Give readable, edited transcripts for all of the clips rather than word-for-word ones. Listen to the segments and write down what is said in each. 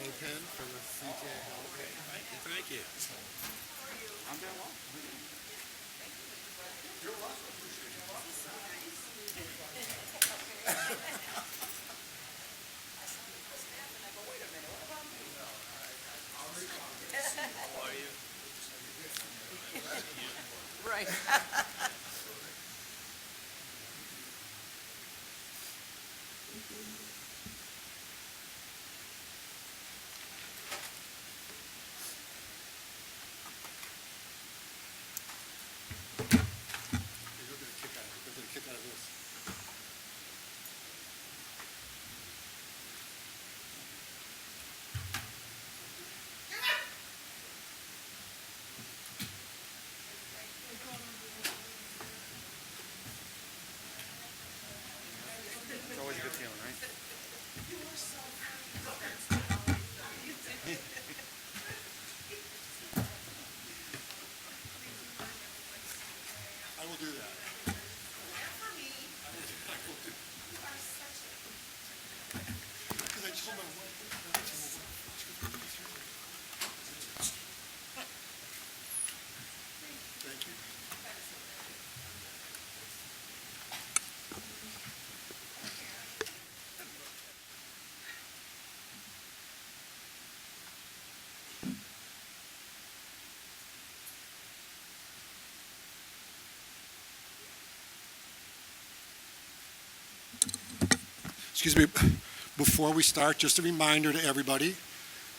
Pen from the CTA Hall. Thank you. I'm doing well. How are you? Right. You'll get a kick out of it. You'll get a kick out of this. It's always a good feeling, right? I will do that. Because I told my wife. Thank you. Excuse me, before we start, just a reminder to everybody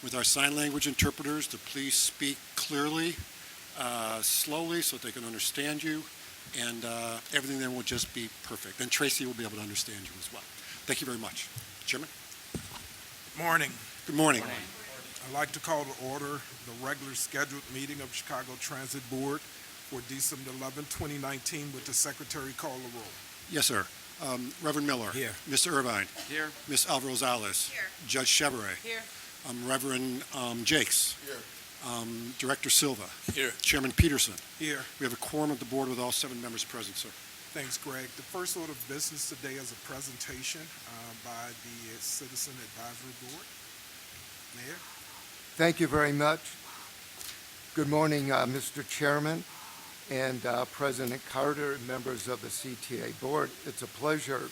with our sign language interpreters to please speak clearly, slowly so that they can understand you, and everything then will just be perfect. And Tracy will be able to understand you as well. Thank you very much. Chairman? Morning. Good morning. I'd like to call to order the regular scheduled meeting of Chicago Transit Board for December 11, 2019. Would the secretary call the roll? Yes, sir. Reverend Miller. Here. Mr. Irvine. Here. Ms. Alvarez-Alias. Here. Judge Chevrolet. Here. Reverend Jakes. Here. Director Silva. Here. Chairman Peterson. Here. We have a quorum of the board with all 7 members present, sir. Thanks, Greg. The first order of business today is a presentation by the Citizen Advisory Board. Mayor? Thank you very much. Good morning, Mr. Chairman and President Carter, members of the CTA Board. It's a pleasure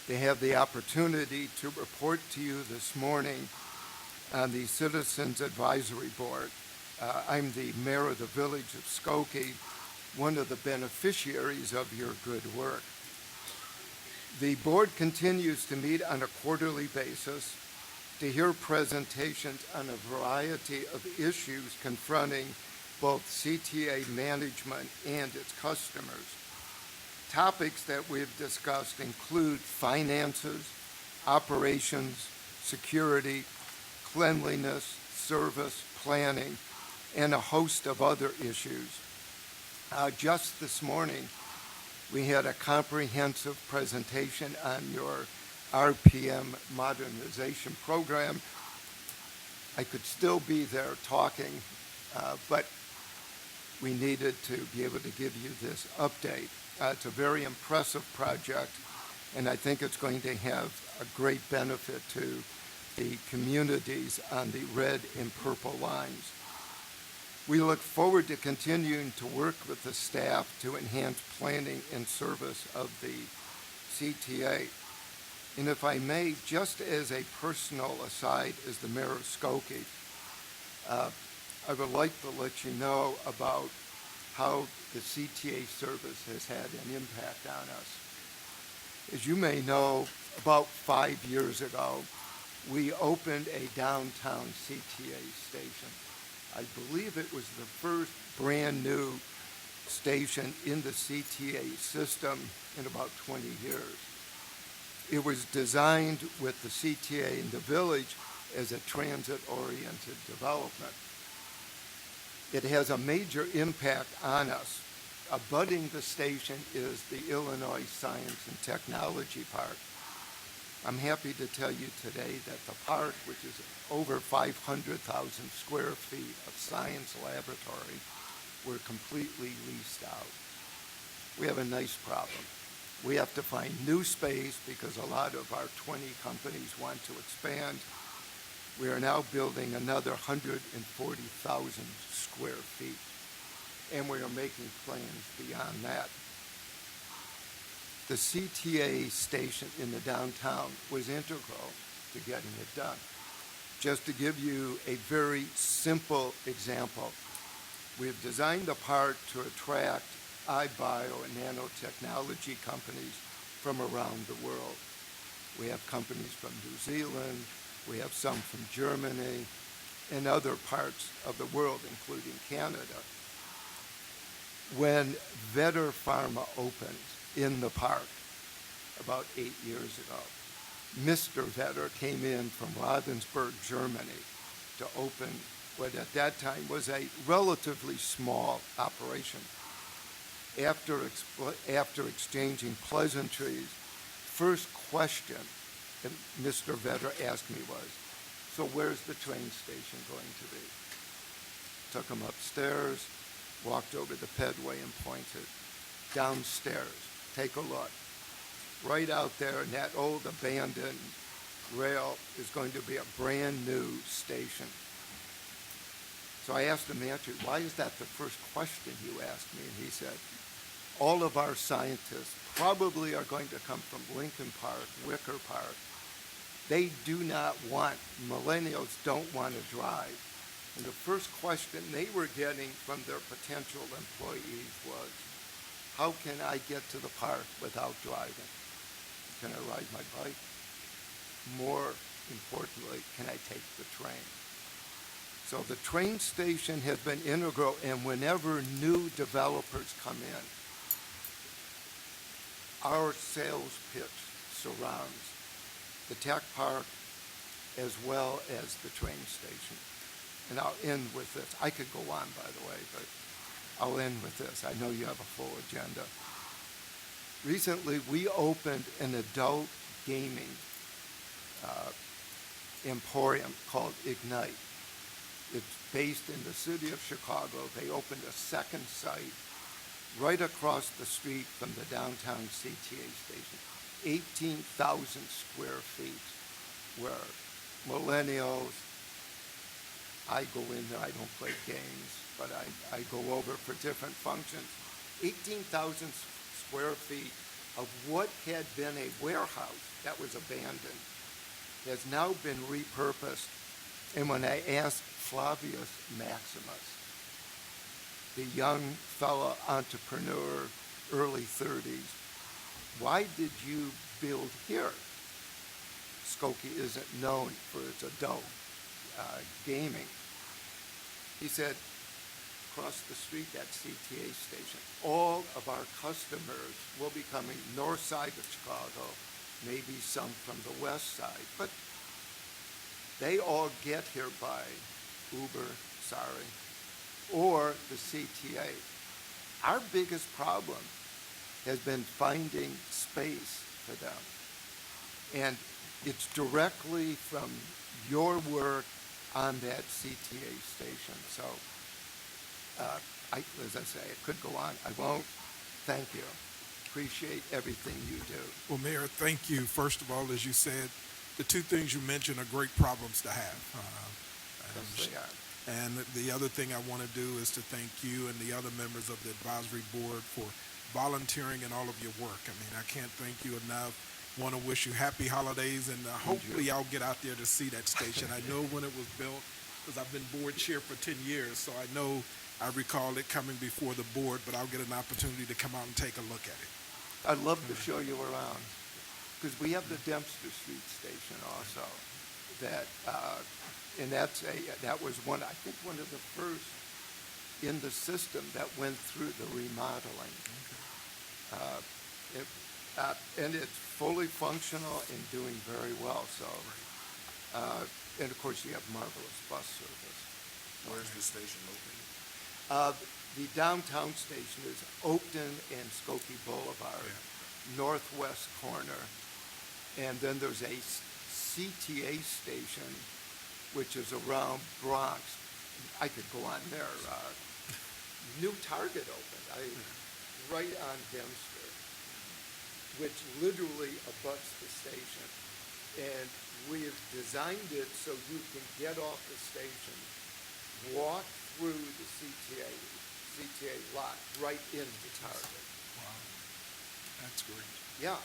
to have the opportunity to report to you this morning on the Citizens Advisory Board. I'm the mayor of the village of Skokie, one of the beneficiaries of your good work. The board continues to meet on a quarterly basis to hear presentations on a variety of issues confronting both CTA management and its customers. Topics that we've discussed include finances, operations, security, cleanliness, service, planning, and a host of other issues. Just this morning, we had a comprehensive presentation on your RPM modernization program. I could still be there talking, but we needed to be able to give you this update. It's a very impressive project, and I think it's going to have a great benefit to the communities on the red and purple lines. We look forward to continuing to work with the staff to enhance planning and service of the CTA. And if I may, just as a personal aside as the mayor of Skokie, I would like to let you know about how the CTA service has had an impact on us. As you may know, about 5 years ago, we opened a downtown CTA station. I believe it was the first brand new station in the CTA system in about 20 years. It was designed with the CTA in the village as a transit-oriented development. It has a major impact on us. Abutting the station is the Illinois Science and Technology Park. I'm happy to tell you today that the park, which is over 500,000 square feet of science laboratory, we're completely leased out. We have a nice problem. We have to find new space because a lot of our 20 companies want to expand. We are now building another 140,000 square feet, and we are making plans beyond that. The CTA station in the downtown was integral to getting it done. Just to give you a very simple example, we have designed the park to attract iBio and nanotechnology companies from around the world. We have companies from New Zealand, we have some from Germany, and other parts of the world, including Canada. When Vetter Pharma opened in the park about 8 years ago, Mr. Vetter came in from Ravensburg, Germany, to open what at that time was a relatively small operation. After exchanging pleasantries, first question that Mr. Vetter asked me was, "So where's the train station going to be?" Took him upstairs, walked over the pedway and pointed. "Downstairs, take a look. Right out there in that old abandoned rail is going to be a brand new station." So I asked him, "Andrew, why is that the first question you asked me?" And he said, "All of our scientists probably are going to come from Lincoln Park, Wicker Park. They do not want, millennials don't want to drive. And the first question they were getting from their potential employees was, how can I get to the park without driving? Can I ride my bike? More importantly, can I take the train?" So the train station has been integral, and whenever new developers come in, our sales pitch surrounds the tech park as well as the train station. And I'll end with this. I could go on, by the way, but I'll end with this. I know you have a full agenda. Recently, we opened an adult gaming emporium called Ignite. It's based in the city of Chicago. They opened a second site right across the street from the downtown CTA station. 18,000 square feet where millennials, I go in there, I don't play games, but I go over for different functions. 18,000 square feet of what had been a warehouse that was abandoned has now been repurposed. And when I asked Flavius Maximus, the young fellow entrepreneur, early 30s, "Why did you build here?" Skokie isn't known for its adult gaming. He said, "Across the street, that CTA station, all of our customers will be coming north side of Chicago, maybe some from the west side, but they all get here by Uber, or the CTA. Our biggest problem has been finding space for them. And it's directly from your work on that CTA station. So, as I say, it could go on. I won't. Thank you. Appreciate everything you do. Well, Mayor, thank you. First of all, as you said, the two things you mentioned are great problems to have. Yes, they are. And the other thing I want to do is to thank you and the other members of the advisory board for volunteering in all of your work. I mean, I can't thank you enough. Want to wish you happy holidays, and hopefully I'll get out there to see that station. I know when it was built, because I've been board chair for 10 years, so I know I recall it coming before the board, but I'll get an opportunity to come out and take a look at it. I'd love to show you around, because we have the Dempster Street station also. And that was one of the first in the system that went through the remodeling. And it's fully functional and doing very well. So, and of course, you have marvelous bus service. Where's the station located? The downtown station is Oakton and Skokie Boulevard, northwest corner. And then there's a CTA station, which is around Bronx. I could go on there. New Target opened right on Dempster, which literally abuts the station. And we have designed it so you can get off the station, walk through the CTA lot right into Target. Wow. That's great. Yeah,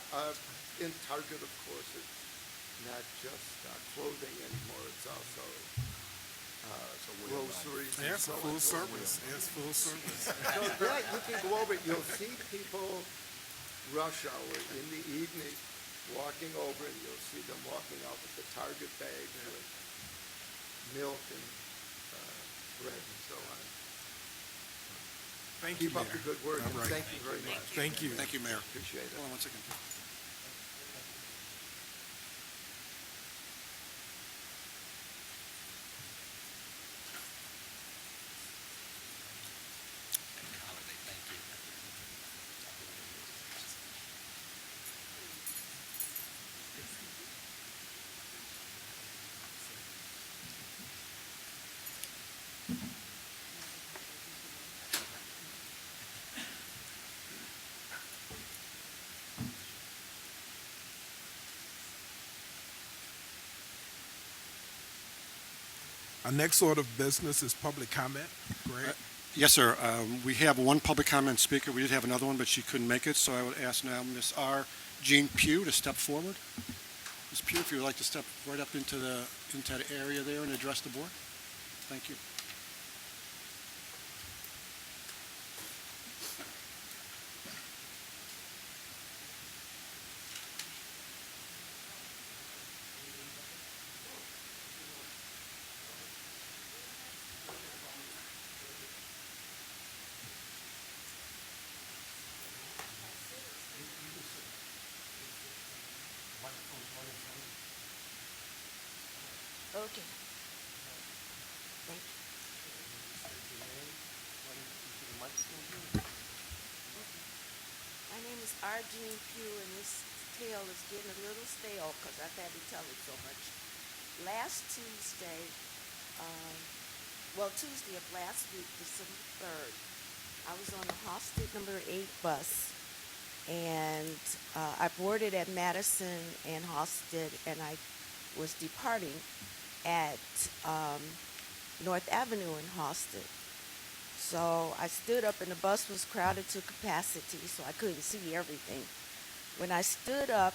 in Target, of course, it's not just clothing anymore, it's also groceries. and Yes, so full on. service. Yes, full service. So, yeah, you can go over it, you'll see people rush hour in the evening walking over, and you'll see them walking out with the Target bags with milk and bread and so on. Thank you, Keep up the Mayor. good work, All and right. thank you very much. Thank you. Thank you, Mayor. Appreciate it. Hold on one second. Holiday, thank you. Our next order of business is public comment. Greg? Yes, sir. We have one public comment speaker. We did have another one, but she couldn't make it, so I would ask now Ms. R. Jean Pugh to step forward. Ms. Pugh, if you would like to step right up into the area there and address the board. Thank you. Okay. Thank you. My name is Arjean Pugh, and this tale is getting a little stale because I've had to tell it so much. Last Tuesday, Tuesday of last week, December 3rd, I was on the Hosted number 8 bus, and I boarded at Madison and Hosted, and I was departing at North Avenue in Hosted. So I stood up, and the bus was crowded to capacity, so I couldn't see everything. When I stood up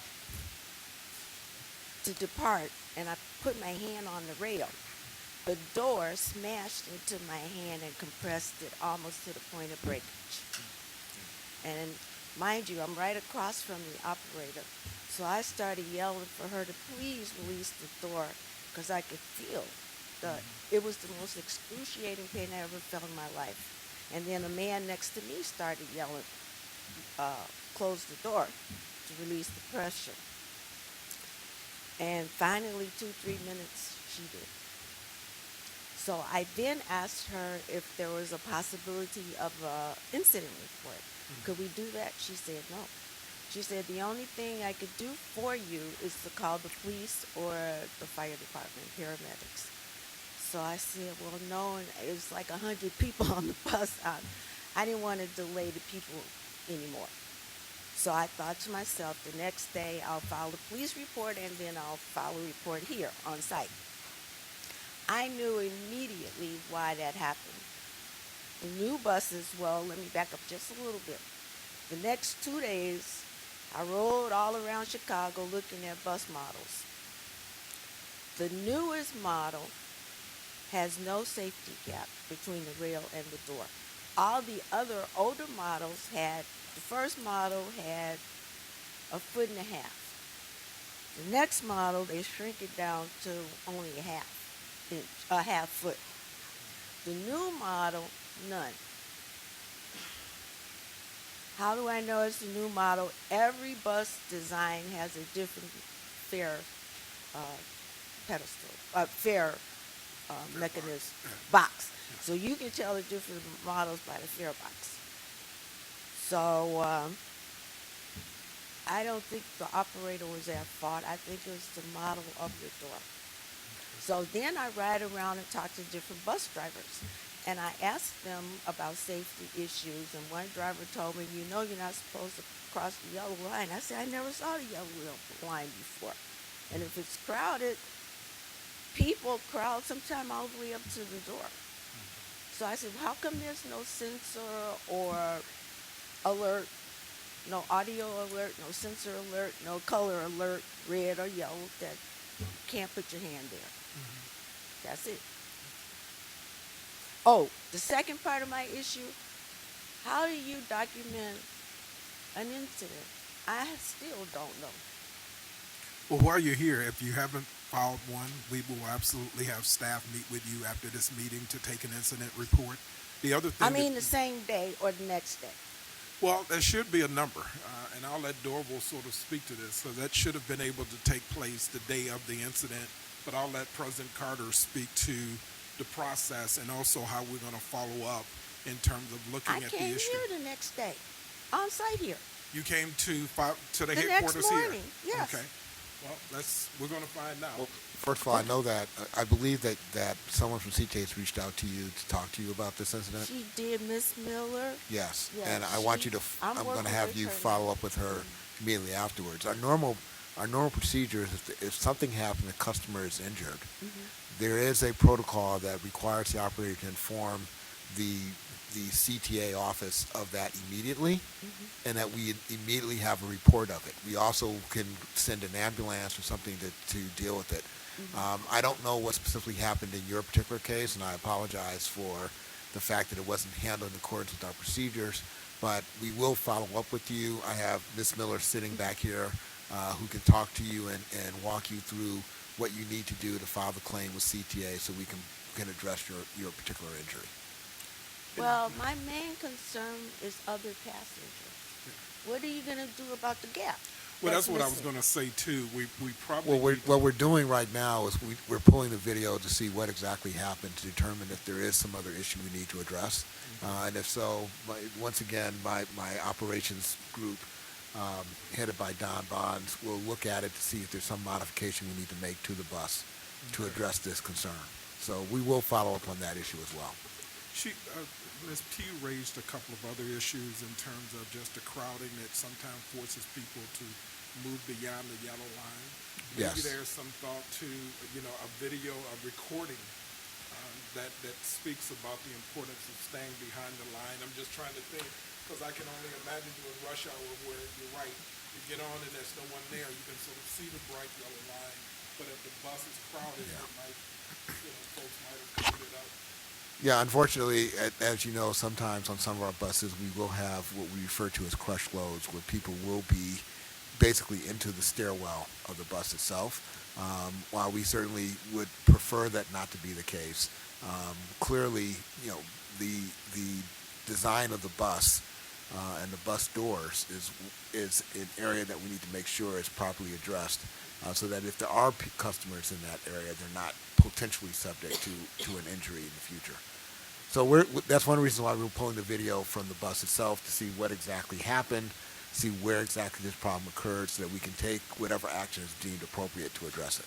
to depart, and I put my hand on the rail, the door smashed into my hand and compressed it almost to the point of breakage. And mind you, I'm right across from the operator. So I started yelling for her to please release the door because I could feel it was the most excruciating pain I ever felt in my life. And then a man next to me started yelling, close the door to release the pressure. And finally, 2-3 minutes, she did. So I then asked her if there was a possibility of an incident report. Could we do that? She said no. She said the only thing I could do for you is to call the police or the fire department, paramedics. So I said, well, no, and it was like 100 people on the bus. I didn't want to delay the people anymore. So I thought to myself, the next day I'll file a police report and then I'll file a report here on site. I knew immediately why that happened. The new buses, well, let me back up just a little bit. The next 2 days, I rode all around Chicago looking at bus models. The newest model has no safety gap between the rail and the door. All the other older models the first model had 1.5 feet. The next model, they shrink it down to only a half foot. The new model, none. How do I know it's a new model? Every bus design has a different fare mechanism box. So you can tell the different models by the fare box. So I don't think the operator was at fault. I think it was the model of the door. So then I ride around and talk to different bus drivers. And I asked them about safety issues. And one driver told me, you're not supposed to cross the yellow line. I said, I never saw the yellow line before. And if it's crowded, people crowd sometime all the way up to the door. So I said, well, how come there's no sensor or alert, no audio alert, no sensor alert, no color alert, red or yellow, that you can't put your hand there? That's it. Oh, the second part of my issue, how do you document an incident? I still don't know. Well, while you're here, if you haven't filed one, we will absolutely have staff meet with you after this meeting to take an incident report. The other thing, I mean the same day or the next day. well, there should be a number, and I'll let Dorval sort of speak to this. So that should have been able to take place the day of the incident, but I'll let President Carter speak to the process and also how we're going to follow up in terms of looking I at the came issue. here the next day, on site here. You came to the The headquarters next here. morning, yes. Okay. Well, we're going to find out. Well, first of all, I know that I believe that someone from CTA's reached out to you to talk to you about this incident. She did, Miss Miller. Yes, Yeah, and I want you to. I'm I'm going to working have with you her follow up with her immediately afterwards. Our normal procedure is if something happened, a customer is injured, there is a protocol that requires the operator to inform the CTA office of that immediately, and that we immediately have a report of it. We also can send an ambulance or something to deal with it. I don't know what specifically happened in your particular case, and I apologize for the fact that it wasn't handled in accordance with our procedures, but we will follow up with you. I have Ms. Miller sitting back here who can talk to you and walk you through what you need to do to file the claim with CTA so we can address your particular injury. Well, my main concern is other passengers. What are you going to do about the gap? Well, that's what I was missing? going to say too. We probably Well, need- what we're doing right now is we're pulling the video to see what exactly happened to determine if there is some other issue we need to address. And if so, once again, my operations group, headed by Don Bonds, will look at it to see if there's some modification we need to make to the bus to address this concern. So we will follow up on that issue as well. Ms. Pugh raised a couple of other issues in terms of just the crowding that sometimes forces people to move beyond the yellow line. Maybe Yes. there's some thought to, a video, a recording that speaks about the importance of staying behind the line. I'm just trying to think, because I can only imagine during rush hour where you're right, you get on and there's no one there, you can sort of see the bright yellow line, but if the bus is crowded, it might, folks might have covered it up. Yeah, unfortunately, as you know, sometimes on some of our buses, we will have what we refer to as crush loads, where people will be basically into the stairwell of the bus itself. While we certainly would prefer that not to be the case, clearly, the design of the bus and the bus doors is an area that we need to make sure is properly addressed, so that if there are customers in that area, they're not potentially subject to an injury in the future. So that's one reason why we're pulling the video from the bus itself to see what exactly happened, see where exactly this problem occurred, so that we can take whatever action is deemed appropriate to address it.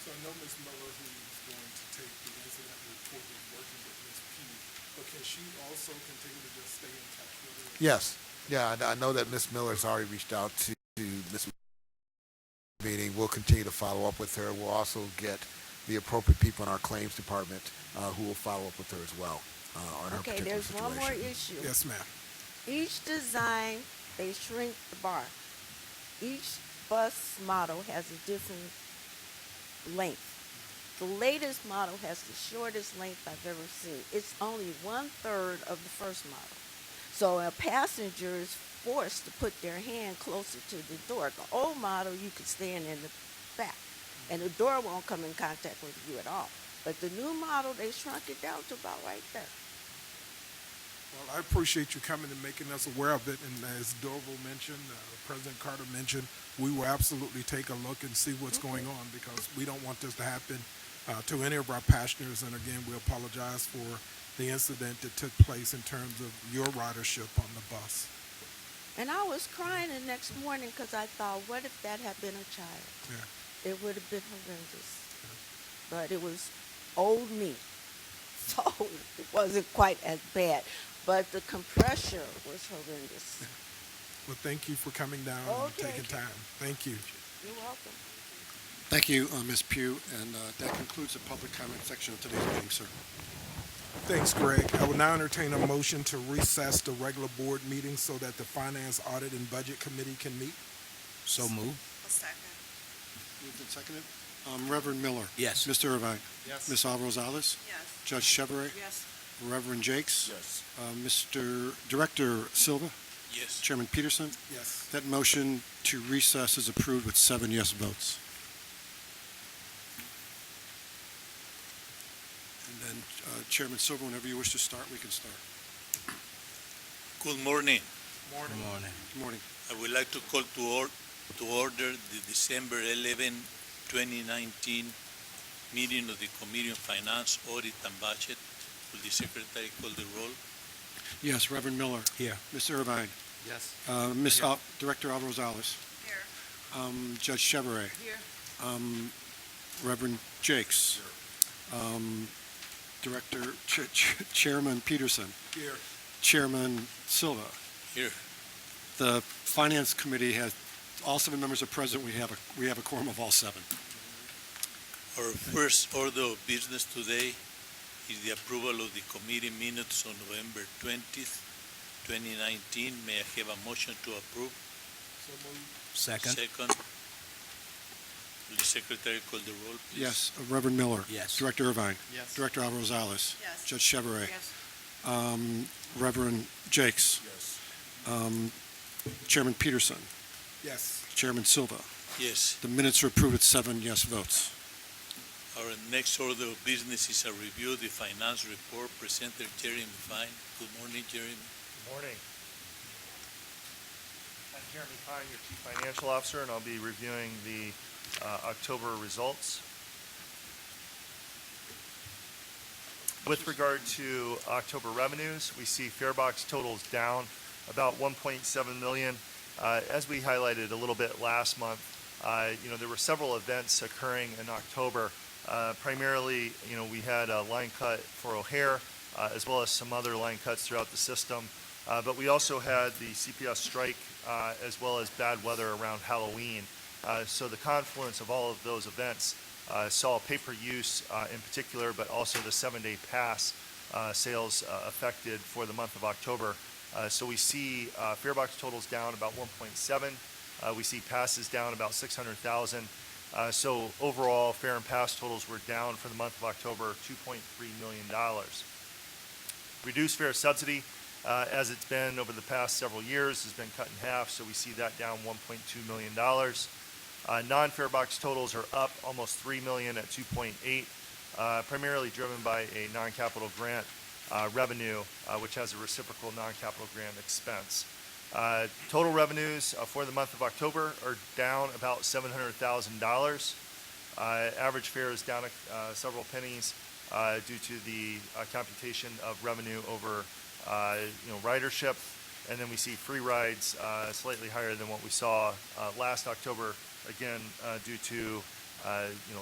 So I know Ms. Miller, who's going to take the incident report, is working with Ms. Pugh, but can she also continue to just stay in touch with her? Yes. Yeah, I know that Ms. Miller's already reached out to Ms. meeting. We'll continue to follow up with her. We'll also get the appropriate people in our claims department who will follow up with her as well on her Okay, particular there's situation. one more issue. Yes, ma'am. Each design, they shrink the bar. Each bus model has a different length. The latest model has the shortest length I've ever seen. It's only 1/3 of the first model. So a passenger is forced to put their hand closer to the door. The old model, you could stand in the back, and the door won't come in contact with you at all. But the new model, they shrunk it down to about right there. Well, I appreciate you coming and making us aware of it. And as Dorval mentioned, President Carter mentioned, we will absolutely take a look and see what's going on, because we don't want this to happen to any of our passengers. And again, we apologize for the incident that took place in terms of your ridership on the bus. And I was crying the next morning because I thought, what if that had been a child? Yeah. It would have been horrendous. But it was old me. So it wasn't quite as bad. But the compressor was horrendous. Well, thank you for coming down and Okay. taking time. Thank you. You're welcome. Thank you, Ms. Pugh, and that concludes the public comment section of today's meeting, sir. Thanks, Greg. I will now entertain a motion to recess the regular board meeting so that the Finance, Audit, and Budget Committee can meet. So move. A second. Moved and seconded. Reverend Miller. Yes. Mr. Irvine. Yes. Ms. Alvarez-Rosales. Yes. Judge Chevrolet. Yes. Reverend Jakes. Yes. Mr. Director Silva. Yes. Chairman Peterson. Yes. That motion to recess is approved with 7 yes votes. And then Chairman Silva, whenever you wish to start, we can start. Good morning. Good morning. Good morning. I would like to call to order the December 11, 2019 meeting of the Committee on Finance, Audit, and Budget. Will the Secretary call the roll? Yes, Reverend Miller. Here. Mr. Irvine. Yes. Director Alvarez-Rosales. Here. Judge Chevrolet. Here. Reverend Jakes. Chairman Peterson. Here. Chairman Silva. Here. The Finance Committee has, all 7 members are present. We have a quorum of all 7. Our first order of business today is the approval of the committee minutes on November 20th, 2019. May I have a motion to approve? Second. Second. Will the Secretary call the roll, please? Yes, Reverend Miller. Yes. Director Irvine. Yes. Director Alvarez-Rosales. Yes. Judge Chevrolet. Yes. Reverend Jakes. Yes. Chairman Peterson. Yes. Chairman Silva. Yes. The minutes are approved with 7 yes votes. Our next order of business is a review of the finance report. Presenter Jeremy Fine. Good morning, Jeremy. Good morning. I'm Jeremy Fine, your Chief Financial Officer, and I'll be reviewing the October results. With regard to October revenues, we see farebox totals down about 1.7 million. As we highlighted a little bit last month, there were several events occurring in October. Primarily, we had a line cut for O'Hare, as well as some other line cuts throughout the system. But we also had the CPS strike, as well as bad weather around Halloween. So the confluence of all of those events saw pay-per-use in particular, but also the 7-day pass sales affected for the month of October. So we see farebox totals down about 1.7. We see passes down about 600,000. So overall, fare and pass totals were down for the month of October, $2.3 million. Reduced fare subsidy, as it's been over the past several years, has been cut in half, so we see that down $1.2 million. Non-fare box totals are up almost $3 million at 2.8, primarily driven by a non-capital grant revenue, which has a reciprocal non-capital grant expense. Total revenues for the month of October are down about $700,000. Average fare is down several pennies due to the computation of revenue over ridership, and then we see free rides slightly higher than what we saw last October, again due to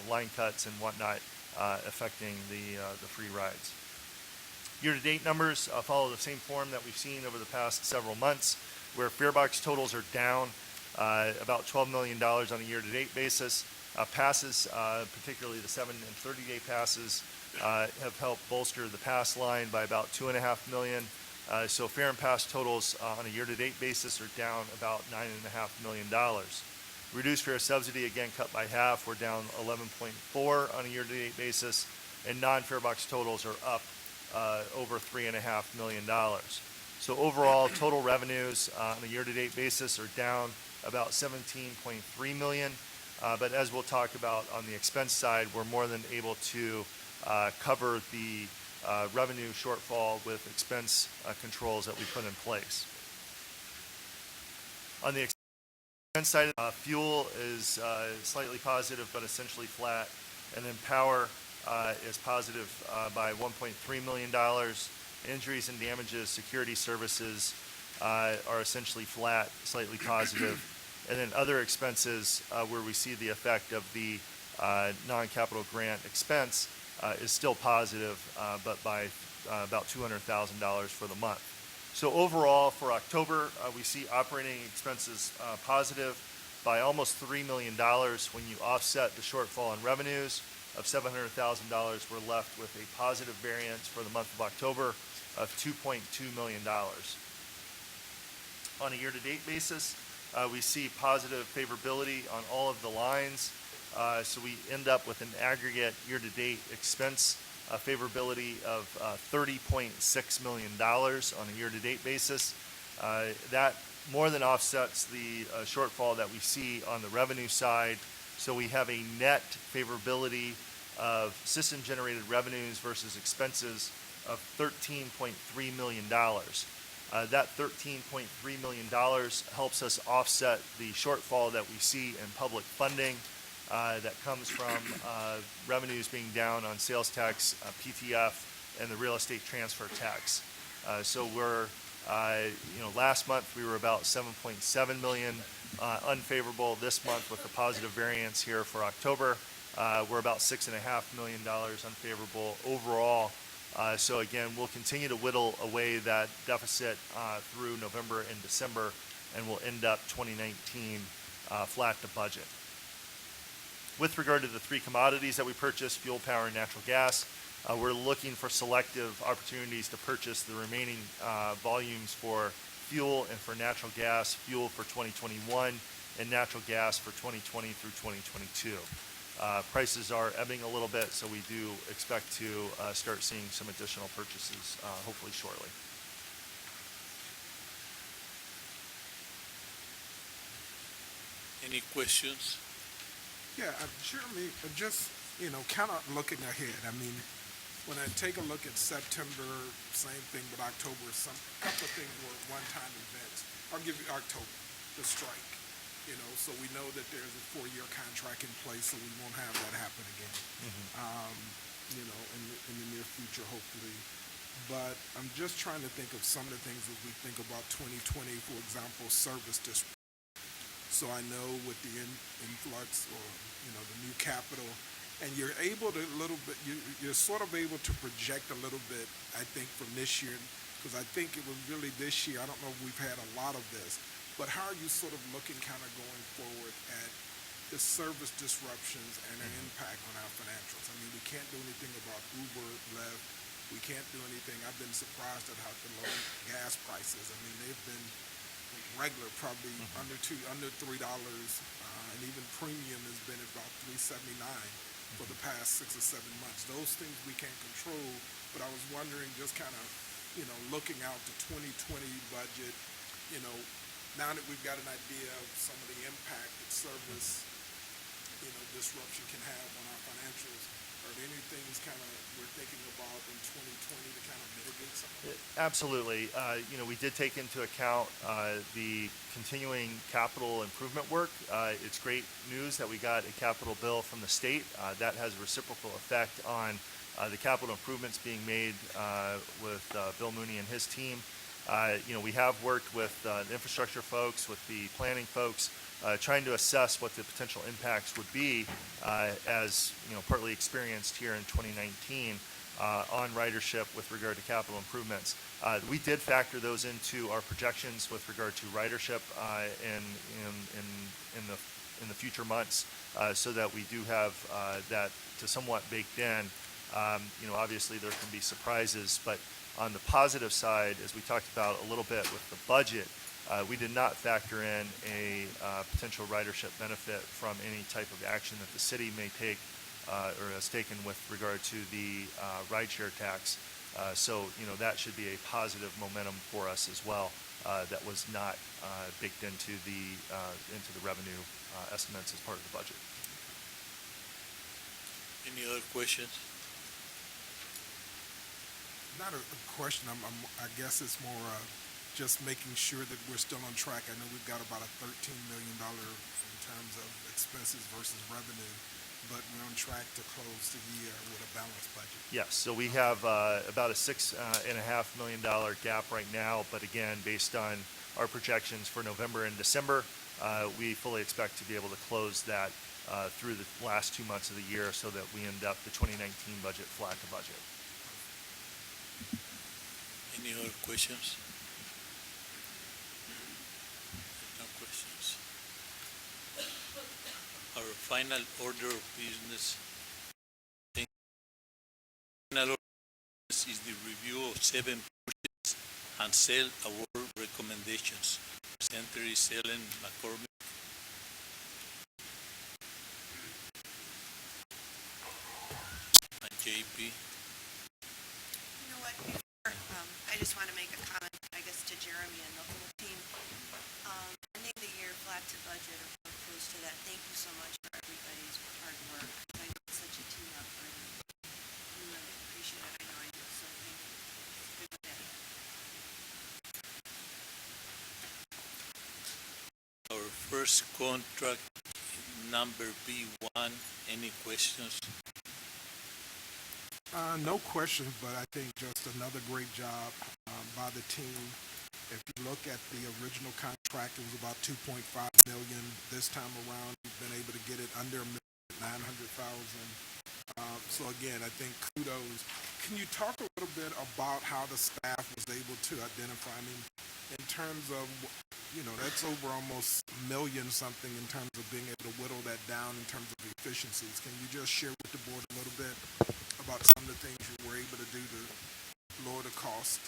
line cuts and whatnot affecting the free rides. Year-to-date numbers follow the same form that we've seen over the past several months, where farebox totals are down about $12 million on a year-to-date basis. Passes, particularly the 7 and 30-day passes, have helped bolster the pass line by about $2.5 million. So fare and pass totals on a year-to-date basis are down about $9.5 million. Reduced fare subsidy, again cut by half, we're down 11.4 on a year-to-date basis, and non-fare box totals are up over $3.5 million. So overall, total revenues on a year-to-date basis are down about $17.3 million. But as we'll talk about on the expense side, we're more than able to cover the revenue shortfall with expense controls that we put in place. On the expense side, fuel is slightly positive but essentially flat, and then power is positive by $1.3 million. Injuries and damages, security services are essentially flat, slightly positive. And then other expenses where we see the effect of the non-capital grant expense is still positive, but by about $200,000 for the month. So overall, for October, we see operating expenses positive, by almost $3 million. When you offset the shortfall in revenues of $700,000, we're left with a positive variance for the month of October of $2.2 million. On a year-to-date basis, we see positive favorability on all of the lines. So we end up with an aggregate year-to-date expense favorability of $30.6 million on a year-to-date basis. That more than offsets the shortfall that we see on the revenue side. So we have a net favorability of system-generated revenues versus expenses of $13.3 million. That $13.3 million helps us offset the shortfall that we see in public funding that comes from revenues being down on sales tax, PTF, and the real estate transfer tax. So we're, last month we were about 7.7 million unfavorable. This month with the positive variance here for October, we're about $6.5 million unfavorable overall. So again, we'll continue to whittle away that deficit through November and December, and we'll end up 2019 flat to budget. With regard to the three commodities that we purchase, fuel, power, and natural gas, we're looking for selective opportunities to purchase the remaining volumes for fuel and for natural gas, fuel for 2021 and natural gas for 2020 through 2022. Prices are ebbing a little bit, so we do expect to start seeing some additional purchases hopefully shortly. Any questions? Yeah, Jeremy, just, kind of looking ahead. I mean, when I take a look at September, same thing with October, couple of things were one-time events. I'll give you October, the strike, so we know that there's a 4-year contract in place, so we won't have that happen again, in the near future, hopefully. But I'm just trying to think of some of the things as we think about 2020, for example, service district. So I know with the influx or, the new capital, and you're able to you're sort of able to project a little bit, I think, from this year, because I think it was really this year. I don't know if we've had a lot of this, but how are you sort of looking kind of going forward at the service disruptions and their impact on our financials? I mean, we can't do anything about Uber, Lyft. We can't do anything. I've been surprised at how the low gas prices. I mean, they've been regular, probably under $3, and even premium has been about $3.79 for the past 6 or 7 months. Those things we can't control, but I was wondering, just kind of, looking out the 2020 budget, now that we've got an idea of some of the impact that service, disruption can have on our financials, are there any things kind of we're thinking about in 2020 to kind of mitigate some of it? Absolutely. We did take into account the continuing capital improvement work. It's great news that we got a capital bill from the state. That has a reciprocal effect on the capital improvements being made with Bill Mooney and his team. We have worked with the infrastructure folks, with the planning folks, trying to assess what the potential impacts would be as partly experienced here in 2019 on ridership with regard to capital improvements. We did factor those into our projections with regard to ridership in the future months, so that we do have that to somewhat baked in. Obviously there can be surprises, but on the positive side, as we talked about a little bit with the budget, we did not factor in a potential ridership benefit from any type of action that the city may take or has taken with regard to the rideshare tax. So that should be a positive momentum for us as well. That was not baked into the revenue estimates as part of the budget. Any other questions? Not a question. I guess it's more just making sure that we're still on track. I know we've got about a $13 million in terms of expenses versus revenue, but we're on track to close the year with a balanced budget. Yes, so we have about a $6.5 million gap right now, but again, based on our projections for November and December, we fully expect to be able to close that through the last 2 months of the year, so that we end up the 2019 budget flat to budget. Any other questions? No questions. Our final order of business. Final order of business is the review of 7 purchase and sale award recommendations. Presenter is Ellen McCormick. And JP. You know what, I just want to make a comment, I guess, to Jeremy and the whole team. Ending the year flat to budget or close to that, thank you so much for everybody's hard work. I know it's such a team effort, and we really appreciate it. I know I do, so thank you. Good day. Our first contract, number B1. Any questions? No questions, but I think just another great job by the team. If you look at the original contract, it was about $2.5 million. This time around, we've been able to get it under $900,000. So again, I think kudos. Can you talk a little bit about how the staff was able to identify? I mean, in terms of, that's over almost a million something in terms of being able to whittle that down in terms of efficiencies. Can you just share with the board a little bit about some of the things you were able to do to lower the cost?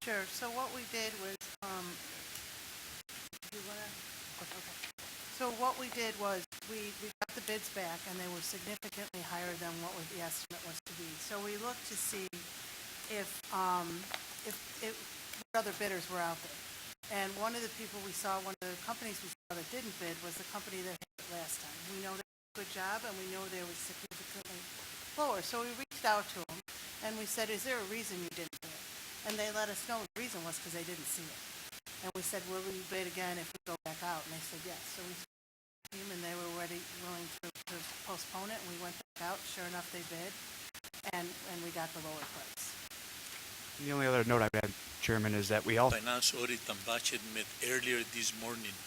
Sure. So what we did was, So what we did was we got the bids back, and they were significantly higher than what the estimate was to be. So we looked to see if what other bidders were out there. And one of the companies we saw that didn't bid was the company that had it last time. We know they did a good job, and we know they were significantly lower. So we reached out to them, and we said, is there a reason you didn't bid? And they let us know the reason was because they didn't see it. And we said, will we bid again if we go back out? And they said yes. So we spoke to them, and they were willing to postpone it. And we went back out. Sure enough, they bid, and we got the lower price. The only other note I would add, Chairman, is that we also Finance Audit and Budget met earlier this morning.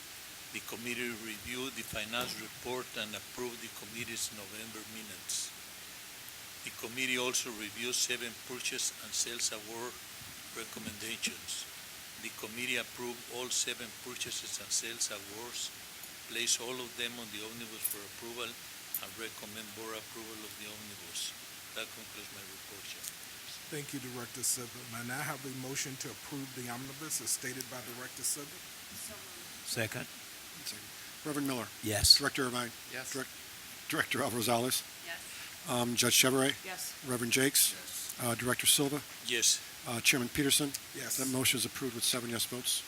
The committee reviewed the finance report and approved the committee's November minutes. The committee also reviewed 7 purchase and sales award recommendations. The committee approved all 7 purchases and sales awards, placed all of them on the omnibus for approval, and recommend board approval of the omnibus. That concludes my report, Chairman. Thank you, Director Sibley. I now have a motion to approve the omnibus as stated by Director Sibley. Second. Reverend Miller. Yes. Director Irvine. Yes. Director Alvarez-Alias. Yes. Judge Chevrolet. Yes. Reverend Jakes. Director Silva. Yes. Chairman Peterson. Yes. That motion is approved with 7 yes votes.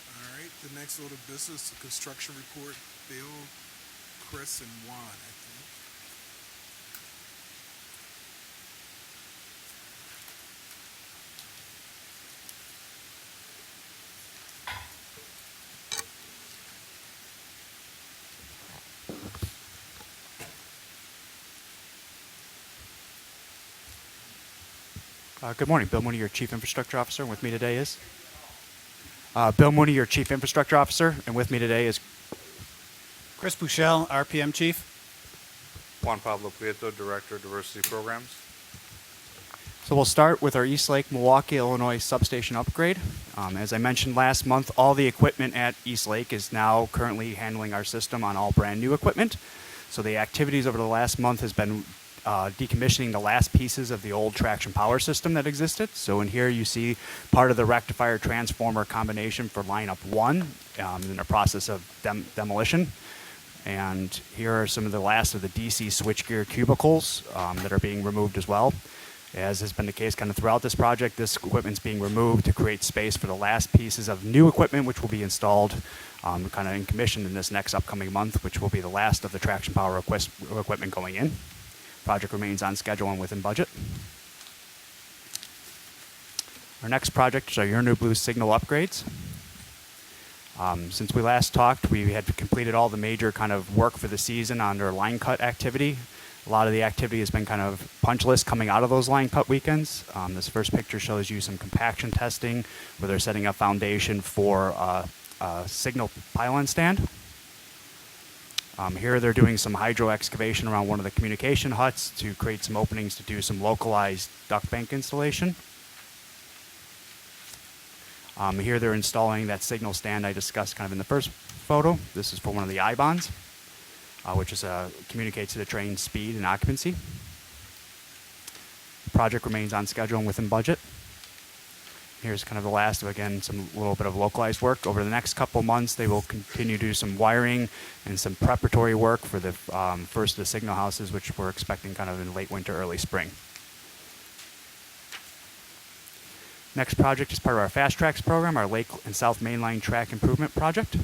All right, the next order of business, the construction report, Bill, Chris, and Juan, I think. Good morning. Bill Mooney, your Chief Infrastructure Officer, and with me today is? Bill Mooney, your Chief Infrastructure Officer, and with me today is? Chris Bouchel, RPM Chief. Juan Pablo Prieto, Director of Diversity Programs. So we'll start with our East Lake, Milwaukee, Illinois substation upgrade. As I mentioned last month, all the equipment at East Lake is now currently handling our system on all brand new equipment. So the activities over the last month has been decommissioning the last pieces of the old traction power system that existed. So in here you see part of the rectifier transformer combination for lineup 1 in the process of demolition. And here are some of the last of the DC switchgear cubicles that are being removed as well. As has been the case kind of throughout this project, this equipment's being removed to create space for the last pieces of new equipment which will be installed kind of in commission in this next upcoming month, which will be the last of the traction power equipment going in. Project remains on schedule and within budget. Our next project is our Your New Blue signal upgrades. Since we last talked, we had completed all the major kind of work for the season on their line cut activity. A lot of the activity has been kind of punch list coming out of those line cut weekends. This first picture shows you some compaction testing where they're setting up foundation for a signal pylon stand. Here they're doing some hydro excavation around one of the communication huts to create some openings to do some localized duct bank installation. Here they're installing that signal stand I discussed kind of in the first photo. This is for one of the I-bonds. which is communicates to the train's speed and occupancy. The project remains on schedule and within budget. Here's kind of the last of, again, some little bit of localized work. Over the next couple months, they will continue to do some wiring and some preparatory work for the first of the signal houses, which we're expecting kind of in late winter, early spring. Next project is part of our Fast Tracks program, our Lake and South Main Line Track Improvement Project.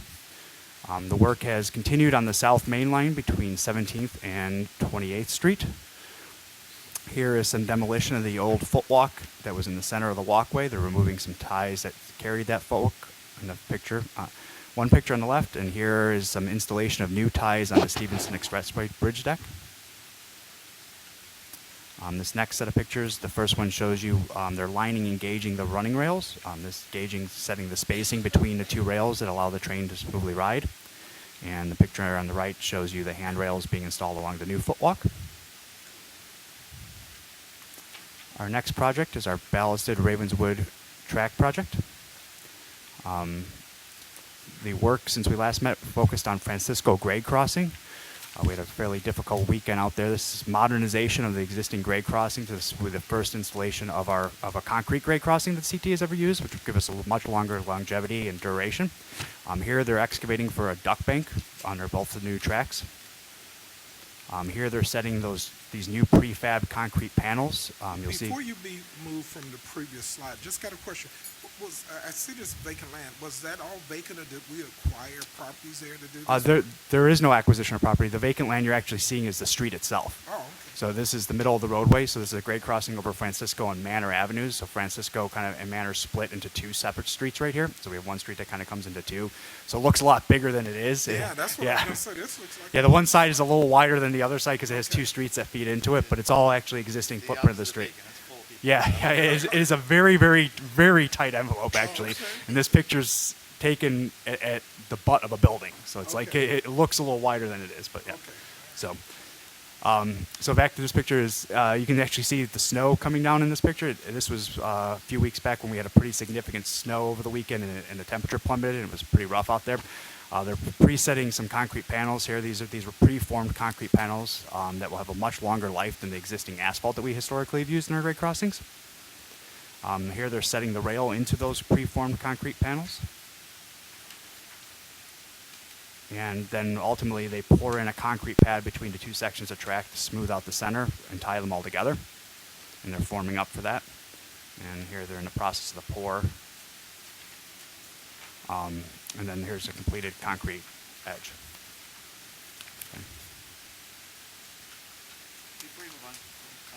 The work has continued on the South Main Line between 17th and 28th Street. Here is some demolition of the old footwalk that was in the center of the walkway. They're removing some ties that carried that footwalk in the picture. One picture on the left, and here is some installation of new ties on the Stevenson Expressway bridge deck. This next set of pictures, the first one shows you they're lining and gauging the running rails. This gauging setting the spacing between the two rails that allow the train to smoothly ride. And the picture on the right shows you the handrails being installed along the new footwalk. Our next project is our ballasted Ravenswood track project. The work since we last met focused on Francisco grade crossing. We had a fairly difficult weekend out there. This is modernization of the existing grade crossing. This will be the first installation of a concrete grade crossing that CT has ever used, which will give us a much longer longevity and duration. Here they're excavating for a duck bank under both the new tracks. Here they're setting these new prefab concrete panels. You'll see. Before you move from the previous slide, just got a question. I see this vacant land. Was that all vacant, or did we acquire properties there to do this? There is no acquisition of property. The vacant land you're actually seeing is the street itself. Oh, okay. So this is the middle of the roadway. So this is a grade crossing over Francisco and Manor Avenues. So Francisco and Manor split into two separate streets right here. So we have one street that kind of comes into two. So it looks a lot bigger than it is. Yeah, that's what I was going to say. This looks like the one side is a little wider than the other side because it has two streets that feed into it, but it's all actually existing footprint of the street. Yeah, it is a very, very, very tight envelope, actually. And this picture's taken at the butt of a building. So it's like, it looks a little wider than it is, but yeah. Okay. So back to this picture is, you can actually see the snow coming down in this picture. This was a few weeks back when we had a pretty significant snow over the weekend and the temperature plummeted and it was pretty rough out there. They're presetting some concrete panels here. These were preformed concrete panels that will have a much longer life than the existing asphalt that we historically have used in our grade crossings. Here they're setting the rail into those preformed concrete panels. And then ultimately they pour in a concrete pad between the two sections of track to smooth out the center and tie them all together. And they're forming up for that. And here they're in the process of the pour. And then here's a completed concrete edge. Okay. Before you move on,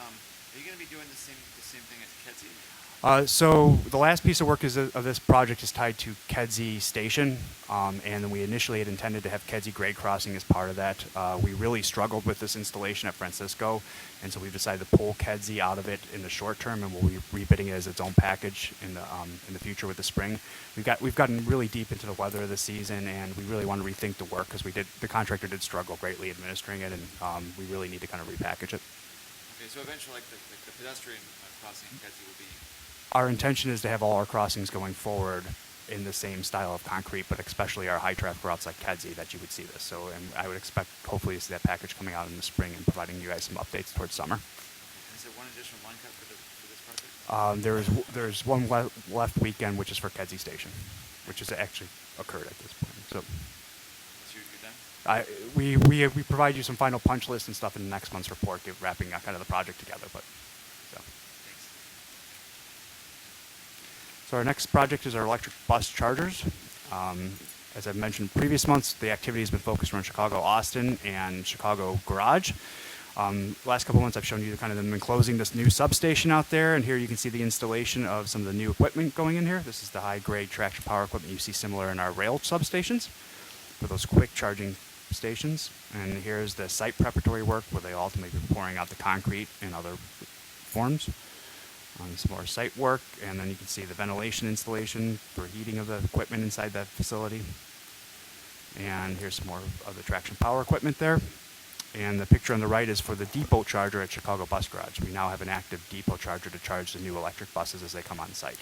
are you going to be doing the same thing at Kedzie? So the last piece of work of this project is tied to Kedzie Station, and then we initially had intended to have Kedzie grade crossing as part of that. We really struggled with this installation at Francisco, and so we've decided to pull Kedzie out of it in the short term, and we'll be rebidding it as its own package in the future with the spring. We've gotten really deep into the weather of the season, and we really want to rethink the work because the contractor did struggle greatly administering it, and we really need to kind of repackage it. Okay, so eventually, like the pedestrian crossing at Kedzie will be. Our intention is to have all our crossings going forward in the same style of concrete, but especially our high traffic routes like Kedzie that you would see this. So, and I would expect hopefully to see that package coming out in the spring and providing you guys some updates towards summer. Is there one additional line cut for this project? There's one left weekend, which is for Kedzie Station, which has actually occurred at this point. So you're done? we provide you some final punch lists and stuff in the next month's report, wrapping kind of the project together. But so. So our next project is our electric bus chargers. As I've mentioned previous months, the activity has been focused around Chicago Austin and Chicago Garage. Last couple months I've shown you kind of them enclosing this new substation out there, and here you can see the installation of some of the new equipment going in here. This is the high-grade traction power equipment you see similar in our rail substations for those quick charging stations. And here's the site preparatory work where they ultimately be pouring out the concrete and other forms. Some more site work, and then you can see the ventilation installation for heating of the equipment inside that facility. And here's some more of the traction power equipment there. And the picture on the right is for the depot charger at Chicago Bus Garage. We now have an active depot charger to charge the new electric buses as they come on site.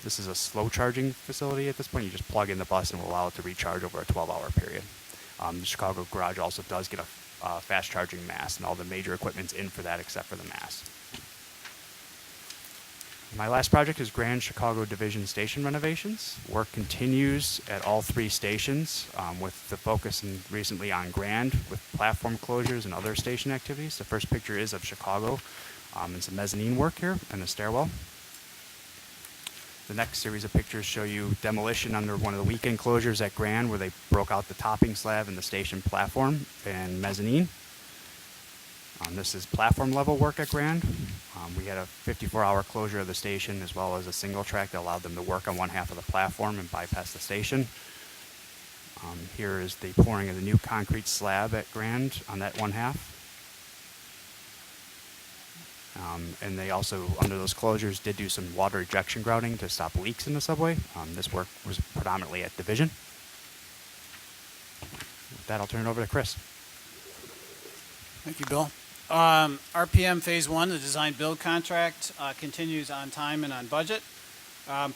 This is a slow charging facility at this point. You just plug in the bus and will allow it to recharge over a 12-hour period. The Chicago garage also does get a fast charging mast, and all the major equipment's in for that except for the mast. My last project is Grand Chicago Division Station renovations. Work continues at all 3 stations, with the focus recently on Grand with platform closures and other station activities. The first picture is of Chicago, and some mezzanine work here and a stairwell. The next series of pictures show you demolition under one of the weekend closures at Grand, where they broke out the topping slab and the station platform and mezzanine. This is platform level work at Grand. We had a 54-hour closure of the station, as well as a single track that allowed them to work on one half of the platform and bypass the station. Here is the pouring of the new concrete slab at Grand on that one half. And they also, under those closures, did do some water ejection grouting to stop leaks in the subway. This work was predominantly at Division. With that, I'll turn it over to Chris. Thank you, Bill. RPM Phase 1, the design build contract, continues on time and on budget.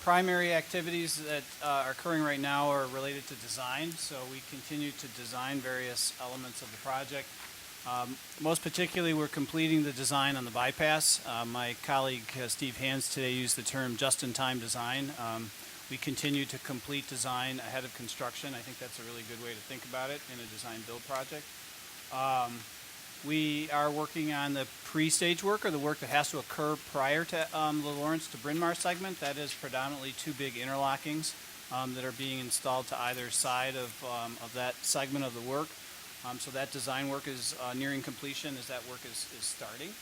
Primary activities that are occurring right now are related to design, so we continue to design various elements of the project. Most particularly, we're completing the design on the bypass. My colleague Steve Hands today used the term just-in-time design. We continue to complete design ahead of construction. I think that's a really good way to think about it in a design build project. We are working on the pre-stage work, or the work that has to occur prior to the Lawrence to Bryn Mawr segment. That is predominantly 2 big interlockings that are being installed to either side of that segment of the work. So that design work is nearing completion as that work is starting.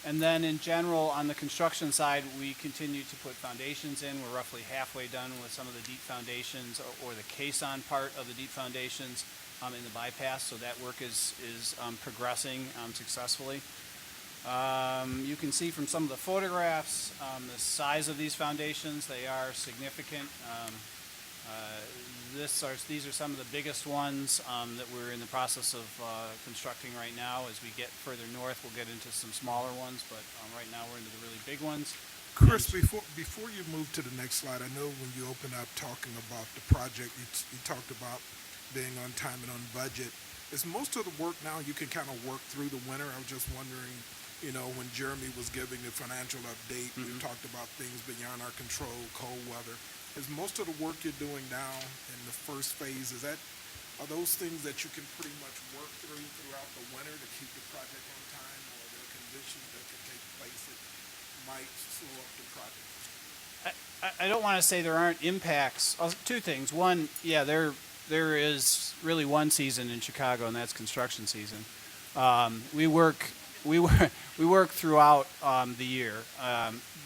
And then in general, on the construction side, we continue to put foundations in. We're roughly halfway done with some of the deep foundations or the caisson part of the deep foundations in the bypass, so that work is progressing successfully. You can see from some of the photographs the size of these foundations. They are significant. These are some of the biggest ones that we're in the process of constructing right now. As we get further north, we'll get into some smaller ones, but right now we're into the really big ones. Chris, before you move to the next slide, I know when you opened up talking about the project, you talked about being on time and on budget. Is most of the work now you can kind of work through the winter? I was just wondering, when Jeremy was giving the financial update, we talked about things beyond our control, cold weather. Is most of the work you're doing now in the first phase, are those things that you can pretty much work throughout the winter to keep the project on time, or are there conditions that can take place that might slow up the project? I don't want to say there aren't impacts. 2 things. One, yeah, there is really one season in Chicago, and that's construction season. We work throughout the year.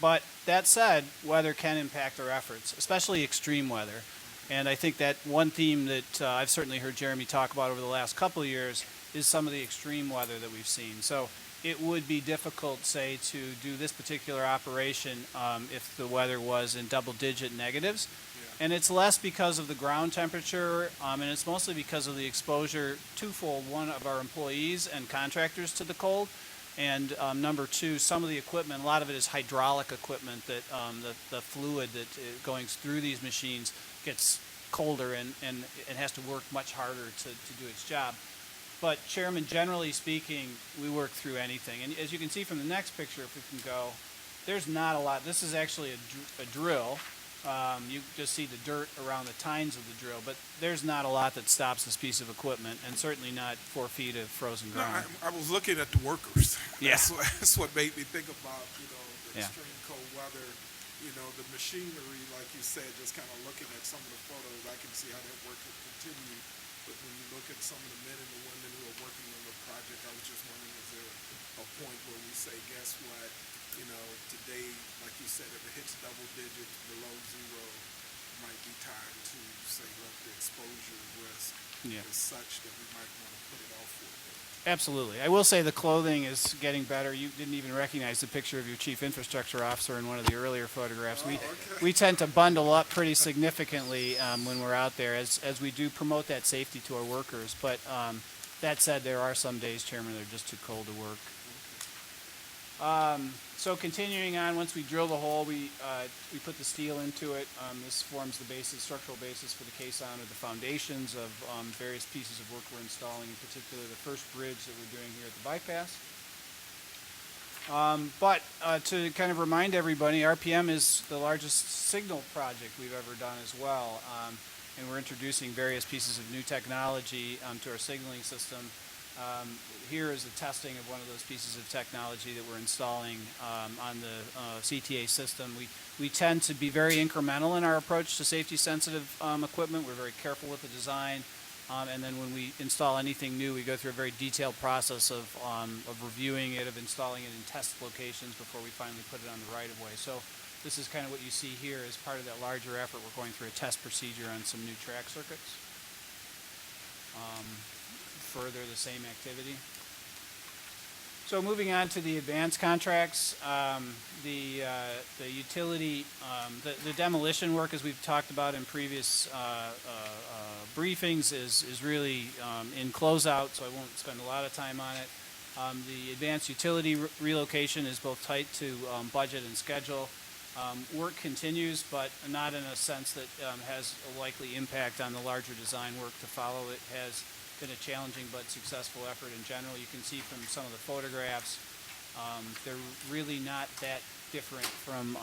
But that said, weather can impact our efforts, especially extreme weather. And I think that one theme that I've certainly heard Jeremy talk about over the last couple of years is some of the extreme weather that we've seen. So it would be difficult, say, to do this particular operation if the weather was in double-digit negatives. And it's less because of the ground temperature, and it's mostly because of the exposure, twofold: one, of our employees and contractors to the cold, and number 2, some of the equipment, a lot of it is hydraulic equipment that the fluid that going through these machines gets colder and it has to work much harder to do its job. But Chairman, generally speaking, we work through anything. And as you can see from the next picture, if we can go, there's not a lot. This is actually a drill. You just see the dirt around the tines of the drill, but there's not a lot that stops this piece of equipment, and certainly not 4 feet of frozen ground. No, I was looking at the workers. Yeah. That's what made me think about, the Yeah. extreme cold weather, the machinery, like you said, just kind of looking at some of the photos, I can see how that work could continue. But when you look at some of the men and the women who are working on the project, I was just wondering, is there a point where we say, guess what, today, like you said, if it hits double digits below zero, it might be time to say, look, the exposure risk is such that we might want to put it off for a bit. Absolutely. I will say the clothing is getting better. You didn't even recognize the picture of your chief infrastructure officer in one of the earlier photographs. We tend to bundle up pretty significantly when we're out there as we do promote that safety to our workers. But that said, there are some days, Chairman, they're just too cold to work. So continuing on, once we drill the hole, we put the steel into it. This forms the basis, structural basis for the caisson or the foundations of various pieces of work we're installing, in particular the first bridge that we're doing here at the bypass. But to kind of remind everybody, RPM is the largest signal project we've ever done as well. And we're introducing various pieces of new technology to our signaling system. Here is the testing of one of those pieces of technology that we're installing on the CTA system. We tend to be very incremental in our approach to safety-sensitive equipment. We're very careful with the design. And then when we install anything new, we go through a very detailed process of reviewing it, of installing it in test locations before we finally put it on the right-of-way. So this is kind of what you see here as part of that larger effort. We're going through a test procedure on some new track circuits. Further the same activity. So moving on to the advanced contracts, the utility, the demolition work, as we've talked about in previous briefings, is really in closeout, so I won't spend a lot of time on it. The advanced utility relocation is both tight to budget and schedule. Work continues, but not in a sense that has a likely impact on the larger design work to follow. It has been a challenging but successful effort in general. You can see from some of the photographs, they're really not that different from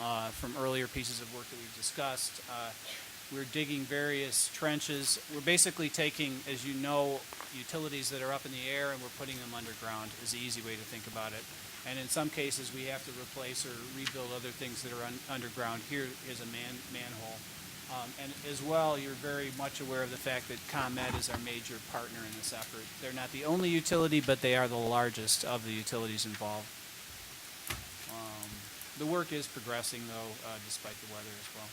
earlier pieces of work that we've discussed. We're digging various trenches. We're basically taking, as you know, utilities that are up in the air and we're putting them underground is the easy way to think about it. And in some cases, we have to replace or rebuild other things that are underground. Here is a manhole. And as well, you're very much aware of the fact that ComEd is our major partner in this effort. They're not the only utility, but they are the largest of the utilities involved. The work is progressing, though, despite the weather as well.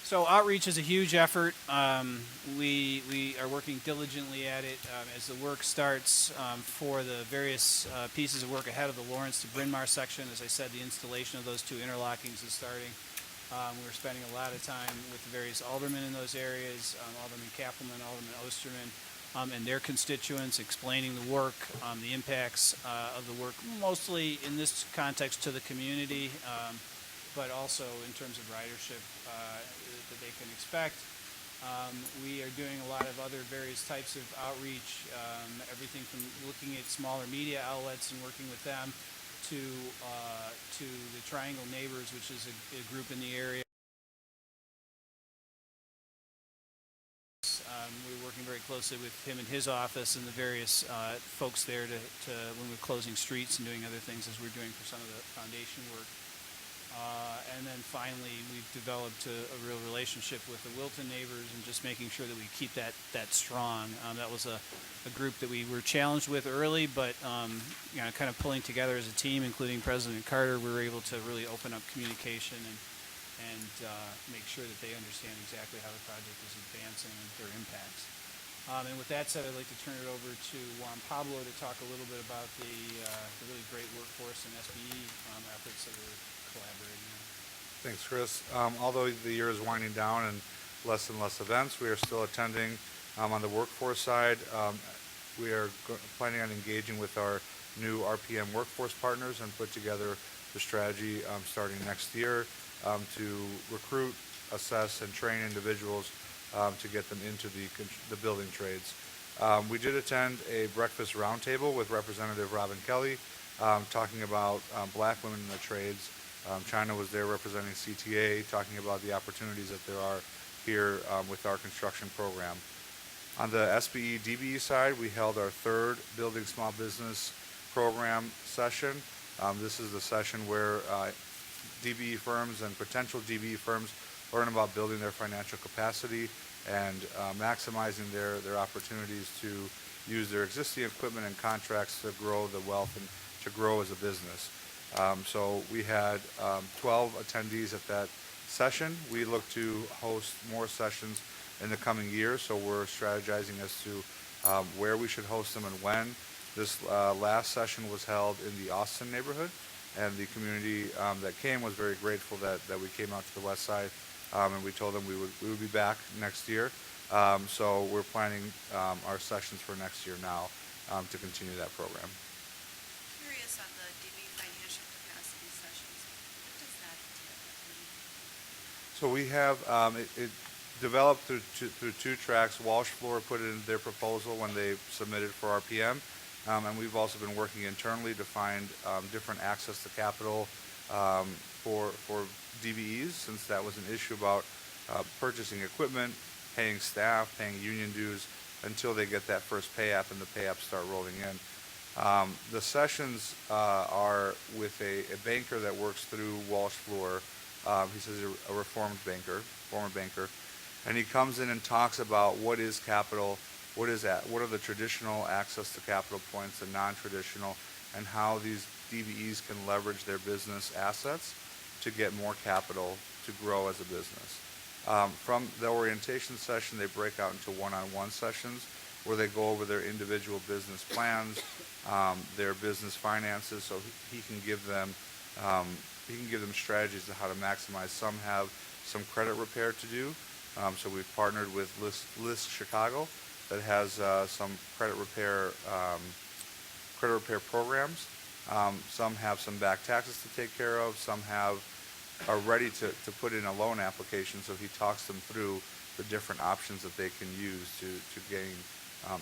So outreach is a huge effort. We are working diligently at it as the work starts for the various pieces of work ahead of the Lawrence to Bryn Mawr section. As I said, the installation of those two interlockings is starting. We're spending a lot of time with the various aldermen in those areas, Alderman Kappelman, Alderman Osterman, and their constituents, explaining the work, the impacts of the work, mostly in this context to the community, but also in terms of ridership that they can expect. We are doing a lot of other various types of outreach, everything from looking at smaller media outlets and working with them to the Triangle Neighbors, which is a group in the area. We're working very closely with him and his office and the various folks there to when we're closing streets and doing other things as we're doing for some of the foundation work. And then finally, we've developed a real relationship with the Wilton Neighbors and just making sure that we keep that strong. That was a group that we were challenged with early, but you know, kind of pulling together as a team, including President Carter, we were able to really open up communication and make sure that they understand exactly how the project is advancing and their impacts. And with that said, I'd like to turn it over to Juan Pablo to talk a little bit about the really great workforce and SBE efforts that we're collaborating on. Thanks, Chris. Although the year is winding down and less and less events, we are still attending. On the workforce side, we are planning on engaging with our new RPM workforce partners and put together the strategy starting next year to recruit, assess, and train individuals to get them into the building trades. We did attend a breakfast roundtable with Representative Robin Kelly talking about black women in the trades. China was there representing CTA, talking about the opportunities that there are here with our construction program. On the SBE DBE side, we held our third Building Small Business Program session. This is the session where DBE firms and potential DBE firms learn about building their financial capacity and maximizing their opportunities to use their existing equipment and contracts to grow the wealth and to grow as a business. So we had 12 attendees at that session. We look to host more sessions in the coming year, so we're strategizing as to where we should host them and when. This last session was held in the Austin neighborhood, and the community that came was very grateful that we came out to the west side, and we told them we would be back next year. So we're planning our sessions for next year now to continue that program. curious on the DB financial capacity sessions. What does that entail? So we have, it developed through two tracks. Walsh Floor put it in their proposal when they submitted for RPM. And we've also been working internally to find different access to capital for DBEs, since that was an issue about purchasing equipment, paying staff, paying union dues until they get that first pay app and the pay apps start rolling in. The sessions are with a banker that works through Walsh Floor. He says a reformed banker, former banker, and he comes in and talks about what is capital, what are the traditional access to capital points, the non-traditional, and how these DBEs can leverage their business assets to get more capital to grow as a business. From the orientation session, they break out into one-on-one sessions where they go over their individual business plans, their business finances, so he can give them strategies to how to maximize. Some have some credit repair to do, so we've partnered with List Chicago that has some credit repair programs. Some have some back taxes to take care of. Some are ready to put in a loan application, so he talks them through the different options that they can use to gain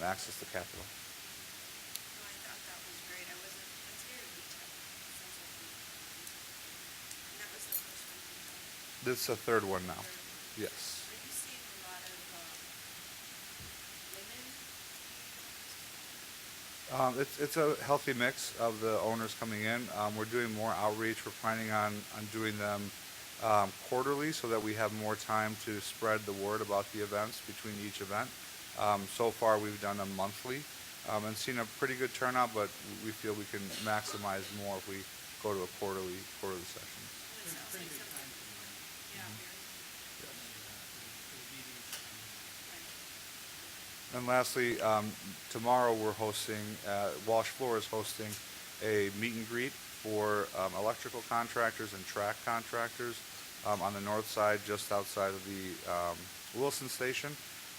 access to capital. Oh, I thought that was great. That's very detailed. And that was the first one you had. This is the third one now. Yes. Are you seeing a lot of women? It's a healthy mix of the owners coming in. We're doing more outreach. We're planning on doing them quarterly so that we have more time to spread the word about the events between each event. So far, we've done them monthly and seen a pretty good turnout, but we feel we can maximize more if we go to a quarterly session. That sounds like something. Yeah, very. And lastly, tomorrow we're hosting, Walsh Floor is hosting a meet and greet for electrical contractors and track contractors on the north side, just outside of the Wilson Station.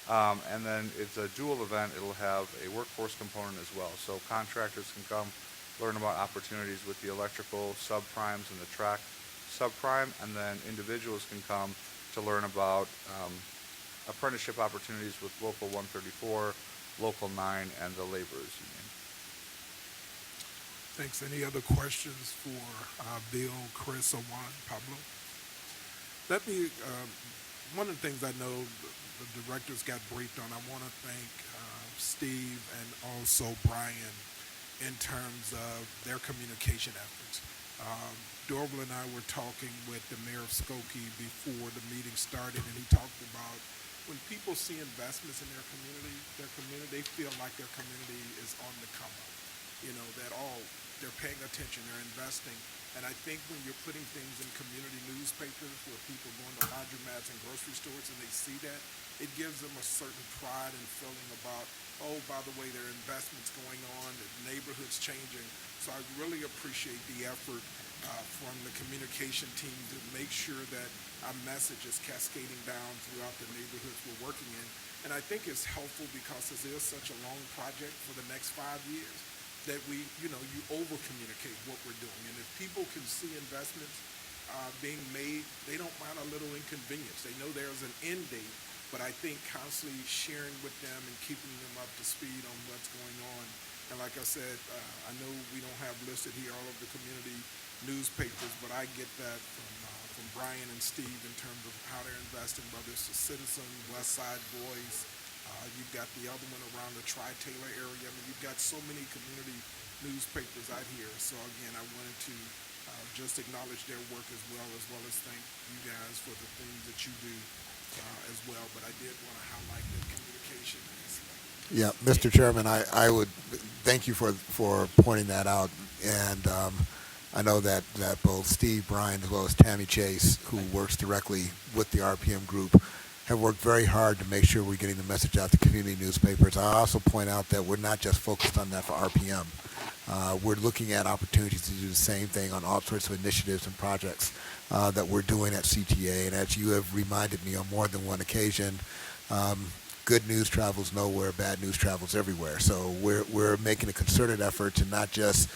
And then it's a dual event. It'll have a workforce component as well. So contractors can come learn about opportunities with the electrical subprimes and the track subprime, and then individuals can come to learn about apprenticeship opportunities with Local 134, Local 9, and the Laborers Union. Thanks. Any other questions for Bill, Chris, or Juan, Pablo? Let me, one of the things I know the directors got briefed on, I want to thank Steve and also Brian in terms of their communication efforts. Dorval and I were talking with the mayor of Skokie before the meeting started, and he talked about when people see investments in their community, they feel like their community is on the come up. You know, they're paying attention, they're investing. And I think when you're putting things in community newspapers where people go into laundromats and grocery stores and they see that, it gives them a certain pride and feeling about, oh, by the way, there are investments going on, the neighborhood's changing. So I really appreciate the effort from the communication team to make sure that our message is cascading down throughout the neighborhoods we're working in. And I think it's helpful because this is such a long project for the next 5 years that you over-communicate what we're doing. And if people can see investments being made, they don't mind a little inconvenience. They know there's an end date, but I think constantly sharing with them and keeping them up to speed on what's going on. And like I said, I know we don't have listed here all of the community newspapers, but I get that from Brian and Steve in terms of how they're investing, whether it's the Citizen, West Side Voice. You've got the other one around the Tri-Taylor area. I mean, you've got so many community newspapers out here. So again, I wanted to just acknowledge their work as well as thank you guys for the things that you do as well. But I did want to highlight the communication aspect. Yeah, Mr. Chairman, I would thank you for pointing that out. And I know that both Steve, Brian, as well as Tammy Chase, who works directly with the RPM group, have worked very hard to make sure we're getting the message out to community newspapers. I also point out that we're not just focused on that for RPM. We're looking at opportunities to do the same thing on all sorts of initiatives and projects that we're doing at CTA. And as you have reminded me on more than one occasion, good news travels nowhere, bad news travels everywhere. So we're making a concerted effort to not just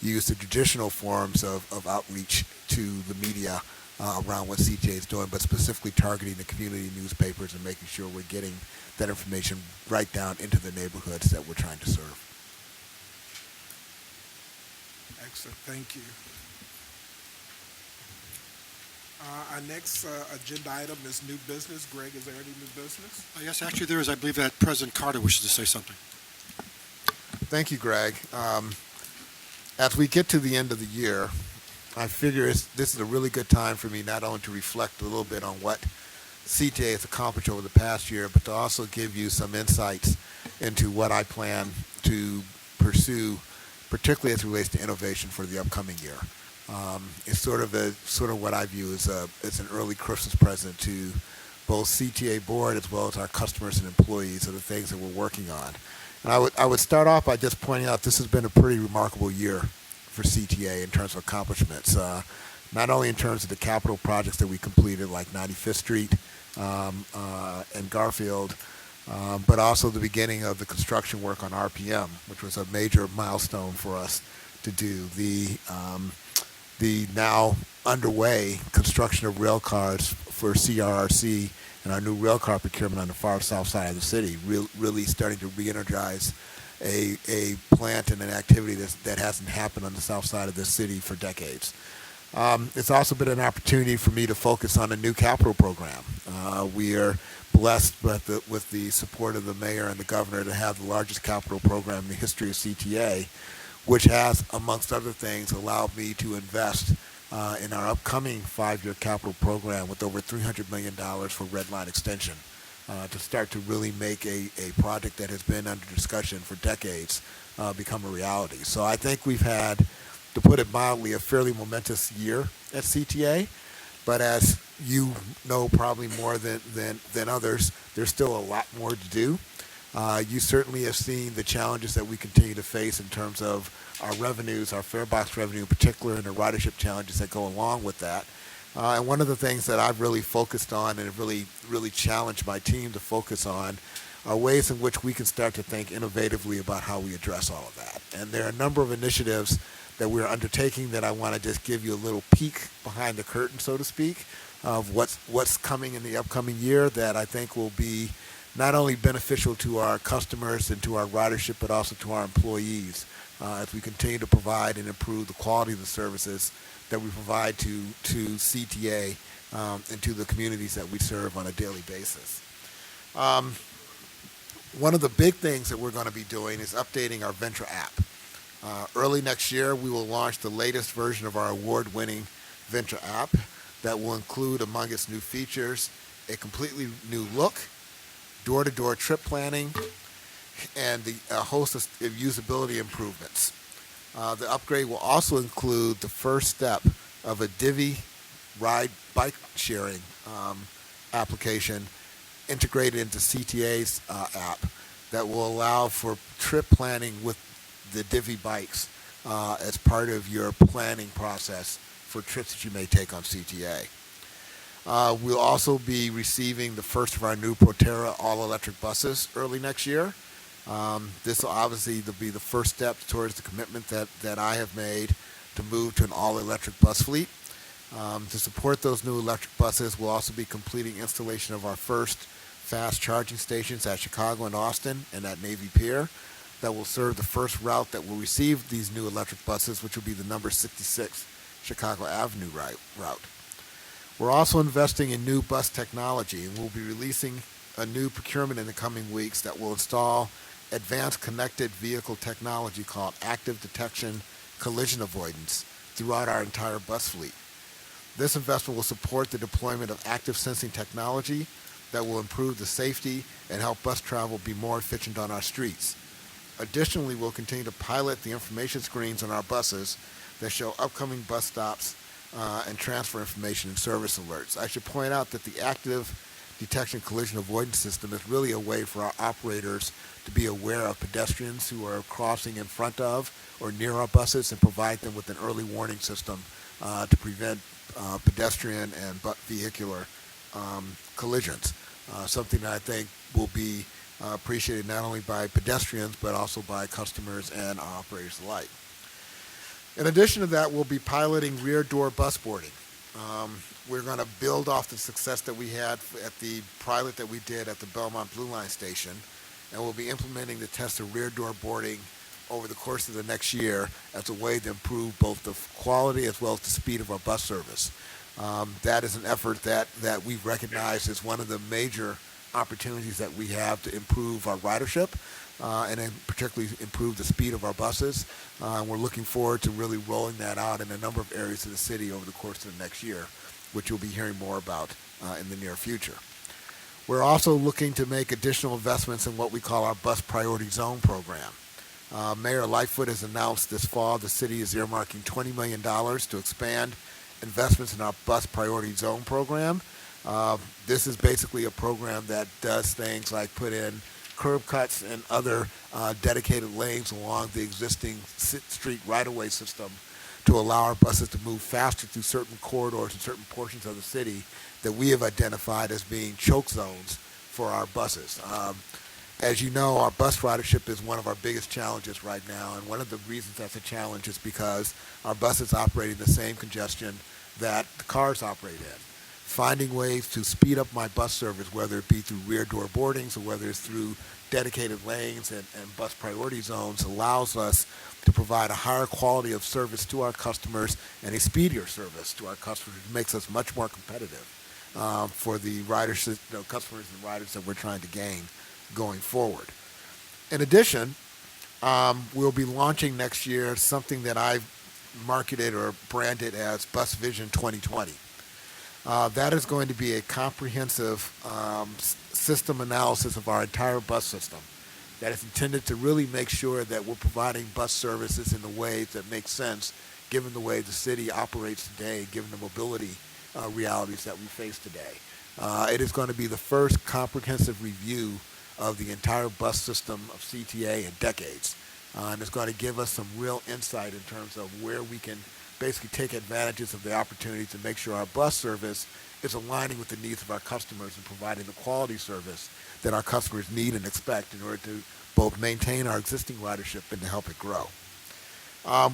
use the traditional forms of outreach to the media around what CTA is doing, but specifically targeting the community newspapers and making sure we're getting that information right down into the neighborhoods that we're trying to serve. Excellent, thank you. Our next agenda item is new business. Greg, is there any new business? Yes, actually there is. I believe that President Carter wishes to say something. Thank you, Greg. As we get to the end of the year, I figure this is a really good time for me not only to reflect a little bit on what CTA has accomplished over the past year, but to also give you some insights into what I plan to pursue, particularly as it relates to innovation for the upcoming year. It's sort of what I view as an early Christmas present to both CTA board as well as our customers and employees of the things that we're working on. And I would start off by just pointing out this has been a pretty remarkable year for CTA in terms of accomplishments, not only in terms of the capital projects that we completed like 95th Street and Garfield, but also the beginning of the construction work on RPM, which was a major milestone for us to do. The now underway construction of rail cars for CRRC and our new rail car procurement on the far south side of the city, really starting to re-energize a plant and an activity that hasn't happened on the south side of the city for decades. It's also been an opportunity for me to focus on a new capital program. We are blessed with the support of the mayor and the governor to have the largest capital program in the history of CTA, which has, amongst other things, allowed me to invest in our upcoming 5-year capital program with over $300 million for Red Line Extension to start to really make a project that has been under discussion for decades become a reality. So I think we've had, to put it mildly, a fairly momentous year at CTA. But as you know probably more than others, there's still a lot more to do. You certainly have seen the challenges that we continue to face in terms of our revenues, our fare box revenue in particular, and the ridership challenges that go along with that. And one of the things that I've really focused on and have really challenged my team to focus on are ways in which we can start to think innovatively about how we address all of that. And there are a number of initiatives that we're undertaking that I want to just give you a little peek behind the curtain, so to speak, of what's coming in the upcoming year that I think will be not only beneficial to our customers and to our ridership, but also to our employees as we continue to provide and improve the quality of the services that we provide to CTA and to the communities that we serve on a daily basis. One of the big things that we're going to be doing is updating our Venture app. Early next year, we will launch the latest version of our award-winning Venture app that will include, among its new features, a completely new look, door-to-door trip planning, and a host of usability improvements. The upgrade will also include the first step of a Divvy ride bike sharing application integrated into CTA's app that will allow for trip planning with the Divvy bikes as part of your planning process for trips that you may take on CTA. We'll also be receiving the first of our new Proterra all-electric buses early next year. This will obviously be the first step towards the commitment that I have made to move to an all-electric bus fleet. To support those new electric buses, we'll also be completing installation of our first fast charging stations at Chicago and Austin and at Navy Pier that will serve the first route that will receive these new electric buses, which will be the number 66 Chicago Avenue route. We're also investing in new bus technology, and we'll be releasing a new procurement in the coming weeks that will install advanced connected vehicle technology called active detection collision avoidance throughout our entire bus fleet. This investment will support the deployment of active sensing technology that will improve the safety and help bus travel be more efficient on our streets. Additionally, we'll continue to pilot the information screens on our buses that show upcoming bus stops and transfer information and service alerts. I should point out that the active detection collision avoidance system is really a way for our operators to be aware of pedestrians who are crossing in front of or near our buses and provide them with an early warning system to prevent pedestrian and vehicular collisions, something that I think will be appreciated not only by pedestrians but also by customers and operators alike. In addition to that, we'll be piloting rear door bus boarding. We're going to build off the success that we had at the pilot that we did at the Belmont Blue Line station, and we'll be implementing the test of rear door boarding over the course of the next year as a way to improve both the quality as well as the speed of our bus service. That is an effort that we've recognized as one of the major opportunities that we have to improve our ridership and then particularly improve the speed of our buses. We're looking forward to really rolling that out in a number of areas of the city over the course of the next year, which you'll be hearing more about in the near future. We're also looking to make additional investments in what we call our Bus Priority Zone program. Mayor Lightfoot has announced this fall the city is earmarking $20 million to expand investments in our Bus Priority Zone program. This is basically a program that does things like put in curb cuts and other dedicated lanes along the existing street right-of-way system to allow our buses to move faster through certain corridors and certain portions of the city that we have identified as being choke zones for our buses. As you know, our bus ridership is one of our biggest challenges right now, and one of the reasons that's a challenge is because our buses operate in the same congestion that the cars operate in. Finding ways to speed up my bus service, whether it be through rear door boardings or whether it's through dedicated lanes and bus priority zones, allows us to provide a higher quality of service to our customers and a speedier service to our customers. It makes us much more competitive for the riders, customers and riders that we're trying to gain going forward. In addition, we'll be launching next year something that I've marketed or branded as Bus Vision 2020. That is going to be a comprehensive system analysis of our entire bus system that is intended to really make sure that we're providing bus services in the ways that make sense given the way the city operates today, given the mobility realities that we face today. It is going to be the first comprehensive review of the entire bus system of CTA in decades. And it's going to give us some real insight in terms of where we can basically take advantages of the opportunity to make sure our bus service is aligning with the needs of our customers and providing the quality service that our customers need and expect in order to both maintain our existing ridership and to help it grow.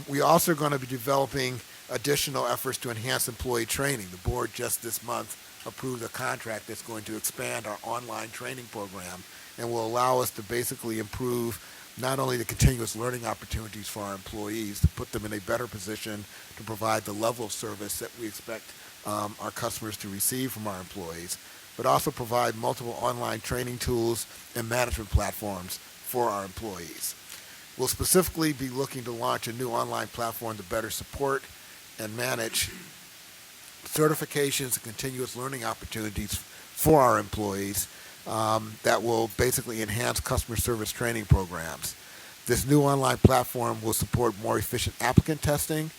We also are going to be developing additional efforts to enhance employee training. The board just this month approved a contract that's going to expand our online training program and will allow us to basically improve not only the continuous learning opportunities for our employees, to put them in a better position to provide the level of service that we expect our customers to receive from our employees, but also provide multiple online training tools and management platforms for our employees. We'll specifically be looking to launch a new online platform to better support and manage certifications and continuous learning opportunities for our employees that will basically enhance customer service training programs. This new online platform will support more efficient applicant testing,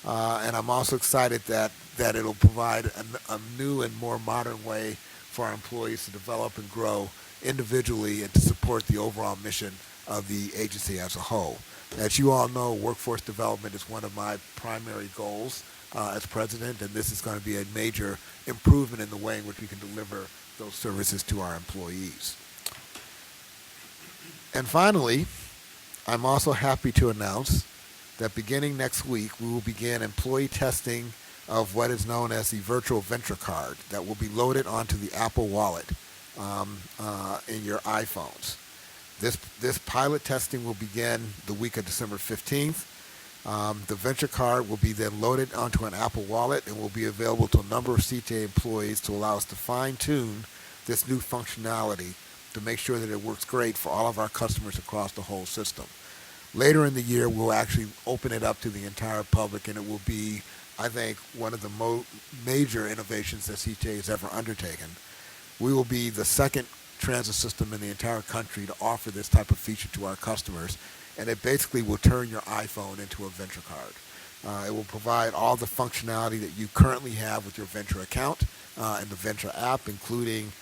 and I'm also excited that it'll provide a new and more modern way for our employees to develop and grow individually and to support the overall mission of the agency as a whole. As you all know, workforce development is one of my primary goals as president, and this is going to be a major improvement in the way in which we can deliver those services to our employees. And finally, I'm also happy to announce that beginning next week, we will begin employee testing of what is known as the virtual venture card that will be loaded onto the Apple Wallet in your iPhones. This pilot testing will begin the week of December 15th. The venture card will be then loaded onto an Apple Wallet and will be available to a number of CTA employees to allow us to fine-tune this new functionality to make sure that it works great for all of our customers across the whole system. Later in the year, we'll actually open it up to the entire public, and it will be, I think, one of the major innovations that CTA has ever undertaken. We will be the second transit system in the entire country to offer this type of feature to our customers, and it basically will turn your iPhone into a venture card. It will provide all the functionality that you currently have with your venture account and the venture app, including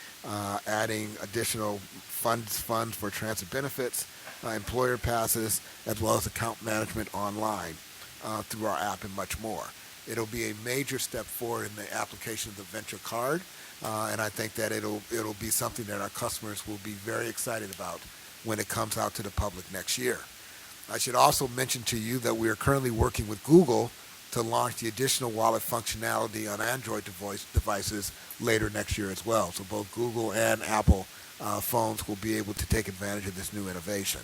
adding additional funds for transit benefits, employer passes, as well as account management online through our app and much more. It'll be a major step forward in the application of the venture card, and I think that it'll be something that our customers will be very excited about when it comes out to the public next year. I should also mention to you that we are currently working with Google to launch the additional wallet functionality on Android devices later next year as well. So both Google and Apple phones will be able to take advantage of this new innovation.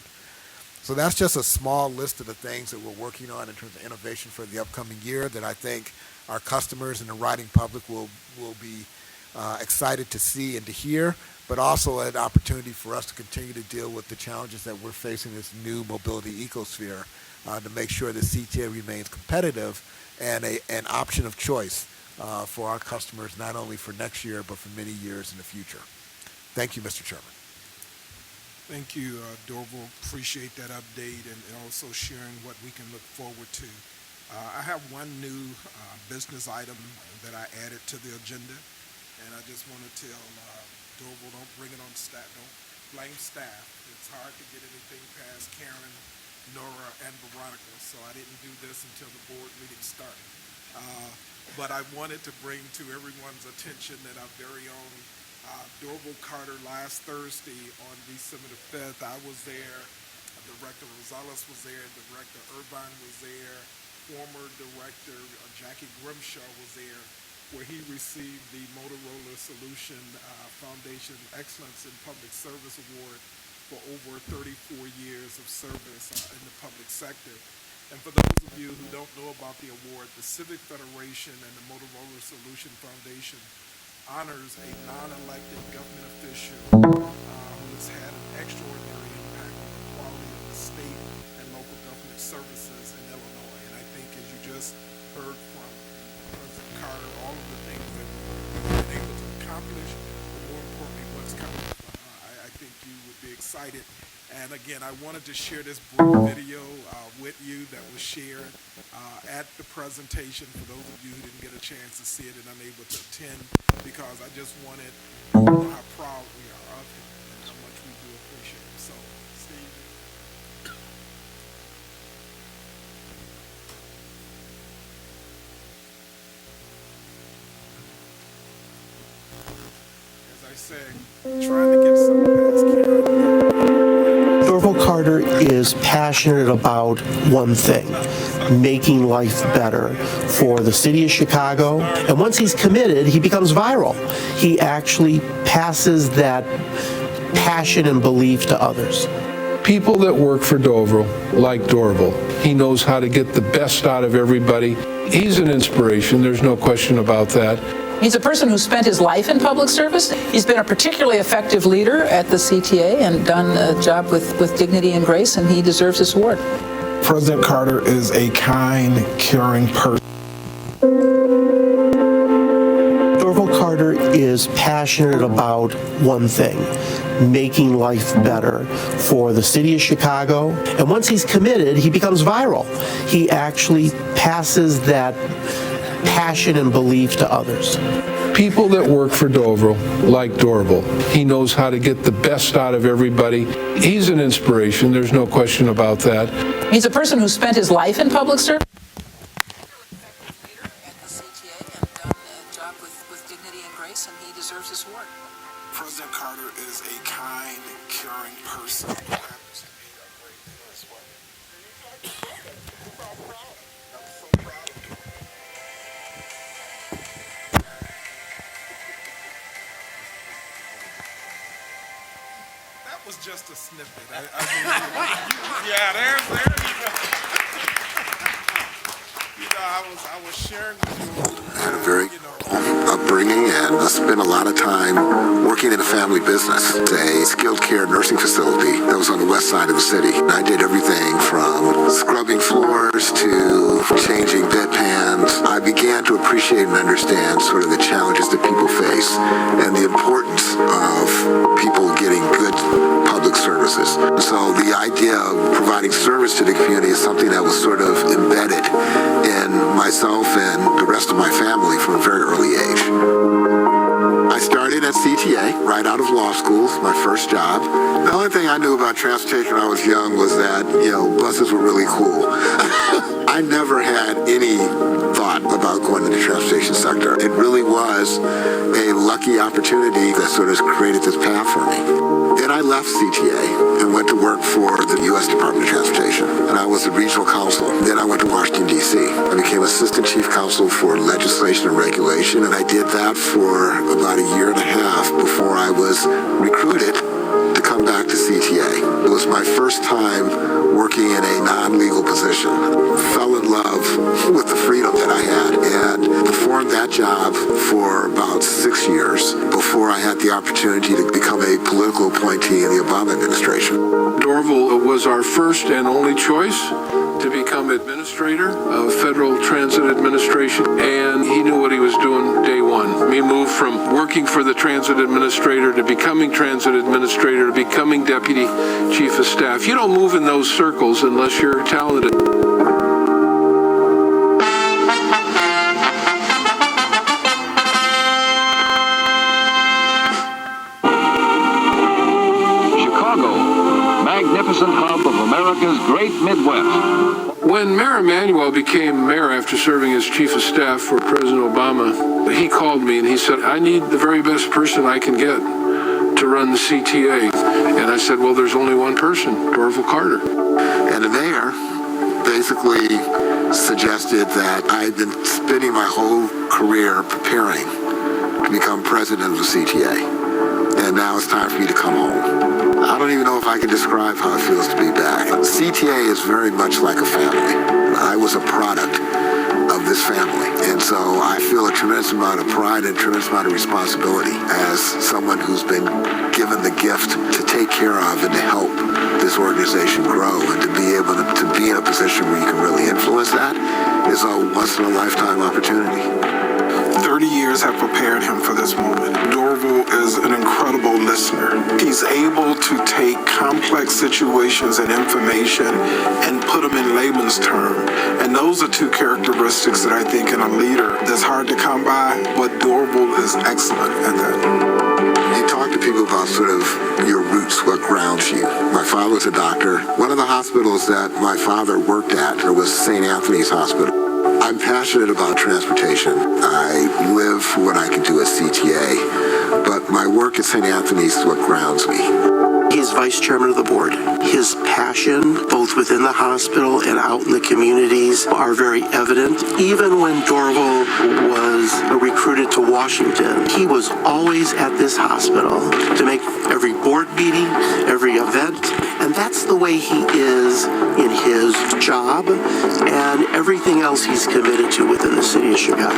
So that's just a small list of the things that we're working on in terms of innovation for the upcoming year that I think our customers and the riding public will be excited to see and to hear, but also an opportunity for us to continue to deal with the challenges that we're facing in this new mobility ecosphere to make sure that CTA remains competitive and an option of choice for our customers, not only for next year, but for many years in the future. Thank you, Mr. Chairman. Thank you, Dorval. Appreciate that update and also sharing what we can look forward to. I have one new business item that I added to the agenda, and I just want to tell Dorval, don't bring it on staff, don't blame staff. It's hard to get anything past Karen, Nora, and Veronica, so I didn't do this until the board meeting started. But I wanted to bring to everyone's attention that our very own Dorval Carter last Thursday on December the 5th, I was there, Director Rosales was there, Director Irvine was there, former Director Jackie Grimshaw was there, where he received the Motorola Solution Foundation Excellence in Public Service Award for over 34 years of service in the public sector. And for those of you who don't know about the award, the Civic Federation and the Motorola Solution Foundation honors a non-elected government official who has had an extraordinary impact on the quality of the state and local government services in Illinois. And I think, as you just heard from President Carter, all of the things that we've been able to accomplish, but more importantly, what's coming, I think you would be excited. And again, I wanted to share this brief video with you that was shared at the presentation for those of you who didn't get a chance to see it and unable to attend, because I just wanted you to know how proud we are of him and how much we do appreciate him. So, Steve. As I said, trying to get some past Karen. Dorval Carter is passionate about one thing, making life better for the city of Chicago. And once he's committed, he becomes viral. He actually passes that passion and belief to others. People that work for Dorval, like Dorval, he knows how to get the best out of everybody. He's an inspiration, there's no question about that. He's a person who spent his life in public service. He's been a particularly effective leader at the CTA and done a job with dignity and grace, and he deserves this award. President Carter is a kind, caring person. Dorval Carter is passionate about one thing, making life better for the city of Chicago. And once he's committed, he becomes viral. He actually passes that passion and belief to others. People that work for Dorval, like Dorval, he knows how to get the best out of everybody. He's an inspiration, there's no question about that. He's a person who spent his life in public service. President Carter is a kind, caring person. That was just a snippet. I mean, yeah, there you go. I was sharing with you. Had a very upbringing and spent a lot of time working in a family business. It's a skilled care nursing facility that was on the west side of the city. I did everything from scrubbing floors to changing bedpans. I began to appreciate and understand sort of the challenges that people face and the importance of people getting good public services. So the idea of providing service to the community is something that was sort of embedded in myself and the rest of my family from a very early age. I started at CTA right out of law school, my first job. The only thing I knew about transportation when I was young was that, buses were really cool. I I never had any thought about going into the transportation sector. It really was a lucky opportunity that sort of created this path for me. Then I left CTA and went to work for the U.S. Department of Transportation, and I was the regional counsel. Then I went to Washington, D.C. I became assistant chief counsel for legislation and regulation, and I did that for about a year and a half before I was recruited to come back to CTA. It was my first time working in a non-legal position. Fell in love with the freedom that I had and performed that job for about 6 years before I had the opportunity to become a political appointee in the Obama administration. Dorval was our first and only choice to become administrator of Federal Transit Administration, and he knew what he was doing day one. We moved from working for the transit administrator to becoming transit administrator to becoming deputy chief of staff. You don't move in those circles unless you're talented. Magnificent hub of America's great Midwest. When Mayor Emanuel became mayor after serving as chief of staff for President Obama, he called me and he said, I need the very best person I can get to run the CTA. And I said, well, there's only one person, Dorval Carter. And the mayor basically suggested that I'd been spending my whole career preparing to become president of the CTA. And now it's time for me to come home. I don't even know if I can describe how it feels to be back. CTA is very much like a family. I was a product of this family. And so I feel a tremendous amount of pride and a tremendous amount of responsibility as someone who's been given the gift to take care of and to help this organization grow, and to be able to be in a position where you can really influence that is a once-in-a-lifetime opportunity. 30 years have prepared him for this moment. Dorval is an incredible listener. He's able to take complex situations and information and put them in layman's terms. And those are two characteristics that I think in a leader that's hard to come by, but Dorval is excellent at that. You talk to people about sort of your roots, what grounds you. My father was a doctor. One of the hospitals that my father worked at was St. Anthony's Hospital. I'm passionate about transportation. I live for what I can do at CTA, but my work at St. Anthony's is what grounds me. He's vice chairman of the board. His passion, both within the hospital and out in the communities, are very evident. Even when Dorval was recruited to Washington, he was always at this hospital to make every board meeting, every event, and that's the way he is in his job and everything else he's committed to within the city of Chicago.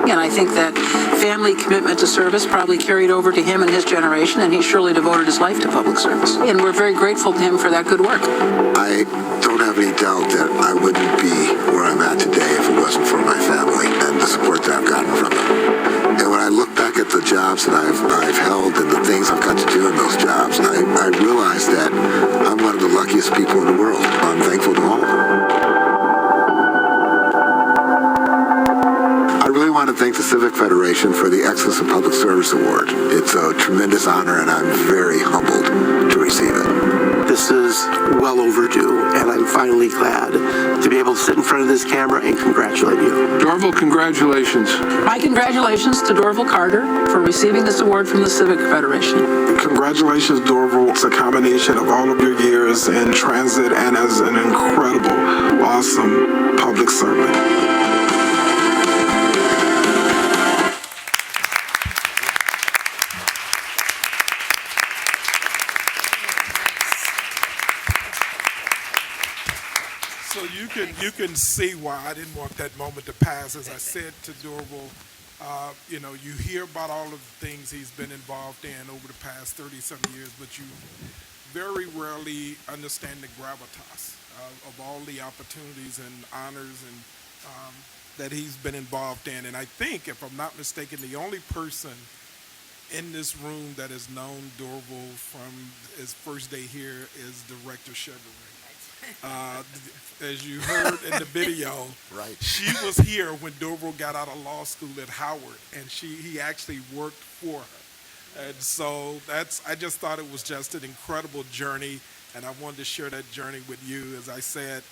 And I think that family commitment to service probably carried over to him and his generation, and he surely devoted his life to public service. And we're very grateful to him for that good work. I don't have any doubt that I wouldn't be where I'm at today if it wasn't for my family and the support that I've gotten from them. And when I look back at the jobs that I've held and the things I've got to do in those jobs, I realize that I'm one of the luckiest people in the world. I'm thankful to all of them. I really want to thank the Civic Federation for the Excellence in Public Service Award. It's a tremendous honor, and I'm very humbled to receive it. This is well overdue, and I'm finally glad to be able to sit in front of this camera and congratulate you. Dorval, congratulations. My congratulations to Dorval Carter for receiving this award from the Civic Federation. Congratulations, Dorval. It's a combination of all of your years in transit and as an incredible, awesome public servant. So you can see why I didn't want that moment to pass. As I said to Dorval, you hear about all of the things he's been involved in over the past 30-some years, but you very rarely understand the gravitas of all the opportunities and honors and that he's been involved in. And I think, if I'm not mistaken, the only person in this room that has known Dorval from his first day here is Director Chevrolet. As you heard in the video, right. She was here when Dorval got out of law school at Howard, and he actually worked for her. And so I just thought it was just an incredible journey, and I wanted to share that journey with you. As I said,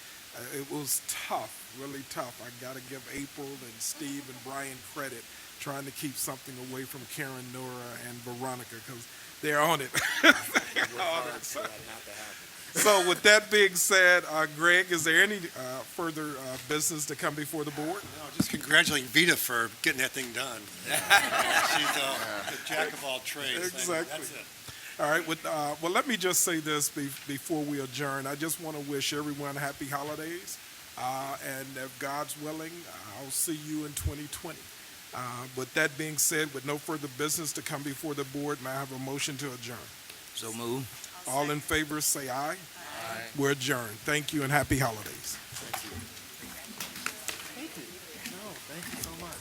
it was tough really tough. I got to give April and Steve and Brian credit trying to keep something away from Karen, Nora, and Veronica because they're on it. So with that being said, Greg, is there any further business to come before the board? No, just congratulating Vita for getting that thing done. She's the jack of all trades. Exactly. That's it. All right. Well, let me just say this before we adjourn. I just want to wish everyone happy holidays. And if God's willing, I'll see you in 2020. With that being said, with no further business to come before the board, may I have a motion to adjourn? So move. All in favor, say aye. Aye. We're adjourned. Thank you and happy holidays. Thank you. No, thank you so much.